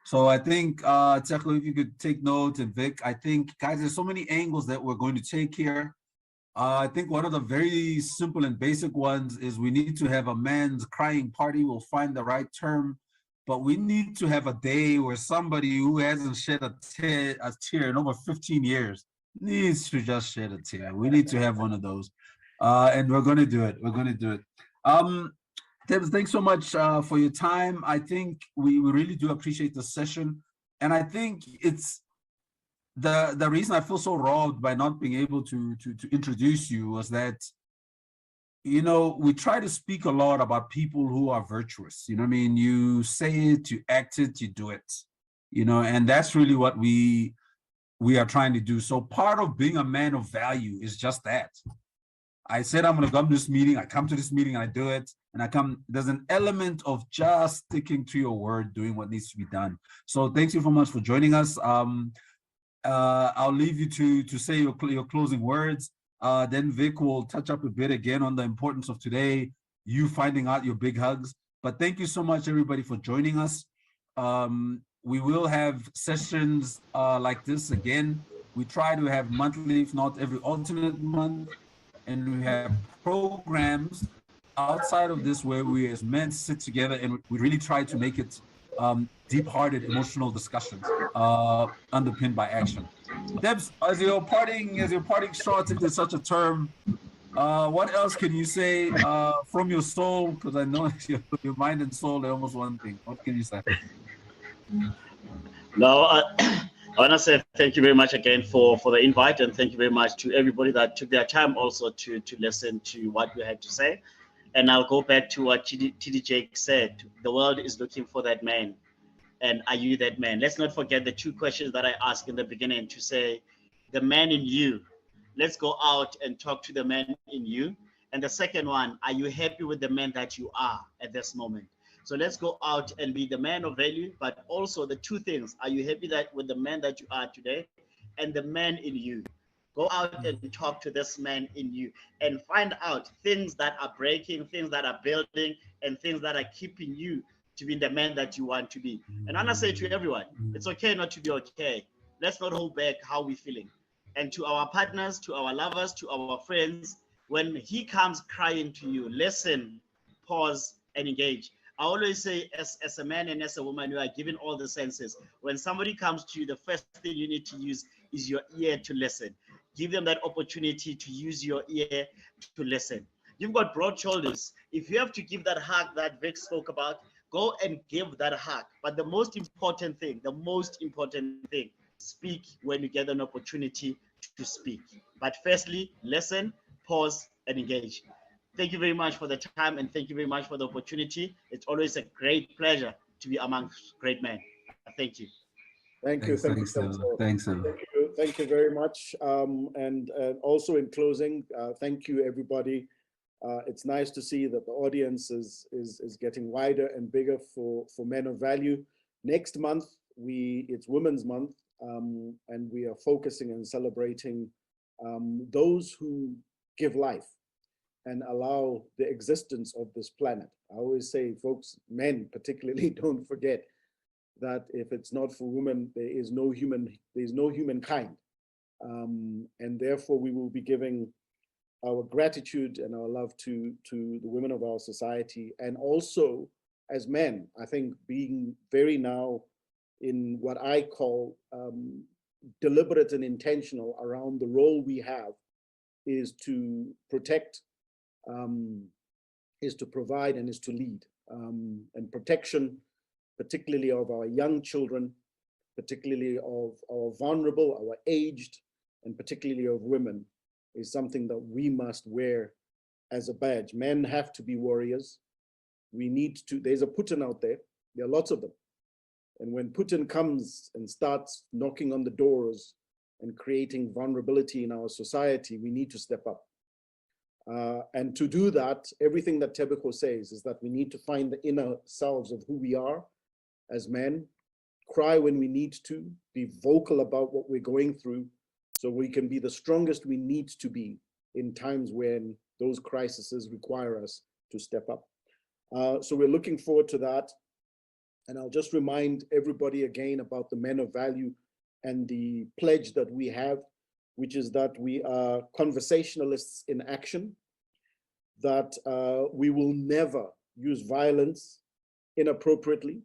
So I think, Tshepo, if you could take note, and Vic, I think, guys, there's so many angles that we're going to take here. I think one of the very simple and basic ones is we need to have a man's crying party. We'll find the right term, but we need to have a day where somebody who hasn't shed a tear in over 15 years needs to just shed a tear. We need to have one of those, and we're going to do it. We're going to do it. Debs, thanks so much for your time. I think we really do appreciate the session, and I think it's the reason I feel so robbed by not being able to introduce you was that, you know, we try to speak a lot about people who are virtuous. You know what I mean? You say it, you act it, you do it, you know, and that's really what we are trying to do. So part of being a man of value is just that. I said, I'm going to come to this meeting. I come to this meeting, I do it. And I come, there's an element of just sticking to your word, doing what needs to be done. So thanks you so much for joining us. I'll leave you to say your closing words. Then Vic will touch up a bit again on the importance of today, you finding out your big hugs. But thank you so much, everybody, for joining us. We will have sessions like this again. We try to have monthly, if not every alternate month, and we have programs outside of this where we as men sit together and we really try to make it deep-hearted emotional discussions underpinned by action. Debs, as your parting shots, if there's such a term, what else can you say from your soul? Because I know your mind and soul are almost one thing. What can you say? No, I want to say thank you very much again for the invite, and thank you very much to everybody that took their time also to listen to what we had to say. And I'll go back to what TD Jake said. The world is looking for that man. And are you that man? Let's not forget the two questions that I asked in the beginning to say, the man in you. Let's go out and talk to the man in you. And the second one, are you happy with the man that you are at this moment? So let's go out and be the man of value, but also the two things. Are you happy that with the man that you are today and the man in you? Go out and talk to this man in you and find out things that are breaking, things that are building, and things that are keeping you to be the man that you want to be. And I want to say to everyone, it's okay not to be okay. Let's not hold back how we're feeling. And to our partners, to our lovers, to our friends, when he comes crying to you, listen, pause, and engage. I always say, as a man and as a woman, you are given all the senses. When somebody comes to you, the first thing you need to use is your ear to listen. Give them that opportunity to use your ear to listen. You've got broad shoulders. If you have to give that hug that Vic spoke about, go and give that hug. But the most important thing, speak when you get an opportunity to speak. But firstly, listen, pause, and engage. Thank you very much for the time, and thank you very much for the opportunity. It's always a great pleasure to be amongst great men. Thank you. Thank you. Thank you. Thanks. Thank you very much. And also in closing, thank you, everybody. It's nice to see that the audience is getting wider and bigger for men of value. Next month, it's Women's Month, and we are focusing and celebrating those who give life and allow the existence of this planet. I always say, folks, men particularly, don't forget that if it's not for women, there's no humankind. And therefore we will be giving our gratitude and our love to the women of our society. And also as men, I think being very now in what I call deliberate and intentional around the role we have is to protect, is to provide, and is to lead. And protection, particularly of our young children, particularly of our vulnerable, our aged, and particularly of women, is something that we must wear as a badge. Men have to be warriors. We need to, there's a Putin out there are lots of them. And when Putin comes and starts knocking on the doors and creating vulnerability in our society, we need to step up. And to do that, everything that Tebogo says is that we need to find the inner selves of who we are as men, cry when we need to, be vocal about what we're going through, so we can be the strongest we need to be in times when those crises require us to step up. So we're looking forward to that. And I'll just remind everybody again about the men of value and the pledge that we have, which is that we are conversationalists in action, that we will never use violence inappropriately.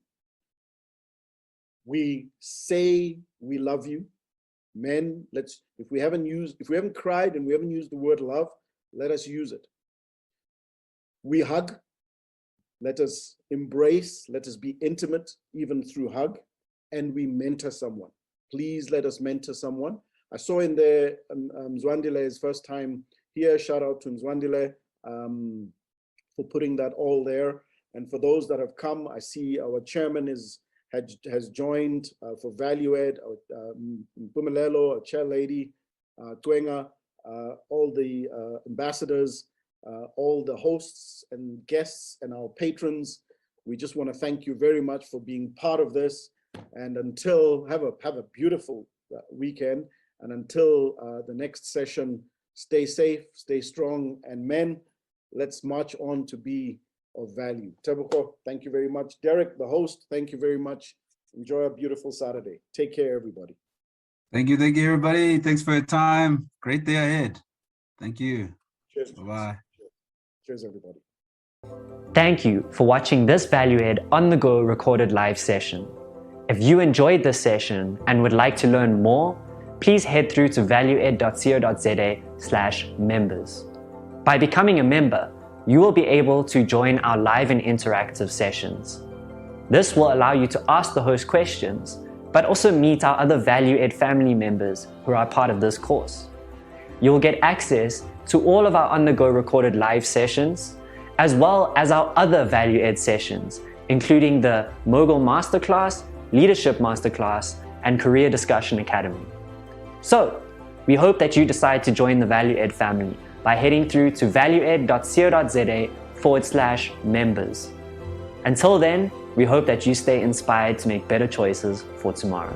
We say we love you. Men, if we haven't cried and we haven't used the word love, let us use it. We hug, let us embrace, let us be intimate, even through hug, and we mentor someone. Please let us mentor someone. I saw in there Mzwandile's first time here. Shout out to Mzwandile for putting that all there. And for those that have come, I see our chairman has joined for Value Ed, Mpumelelo, our chair lady, Twenga, all the ambassadors, all the hosts and guests and our patrons. We just want to thank you very much for being part of this. And until, have a beautiful weekend. And until the next session, stay safe, stay strong. And men, let's march on to be of value. Tebogo, thank you very much. Derek, the host, thank you very much. Enjoy a beautiful Saturday. Take care, everybody. Thank you, everybody. Thanks for your time. Great day ahead. Thank you. Cheers. Bye-bye. Cheers, everybody. Thank you for watching this ValueEd on the go recorded live session. If you enjoyed this session and would like to learn more, please head through to valueed.co.za/members. By becoming a member, you will be able to join our live and interactive sessions. This will allow you to ask the host questions, but also meet our other ValueEd family members who are part of this course. You will get access to all of our on-the-go recorded live sessions, as well as our other ValueEd sessions, including the Mogul Masterclass, Leadership Masterclass, and Career Discussion Academy. So, we hope that you decide to join the ValueEd family by heading through to valueed.co.za/members. Until then, we hope that you stay inspired to make better choices for tomorrow.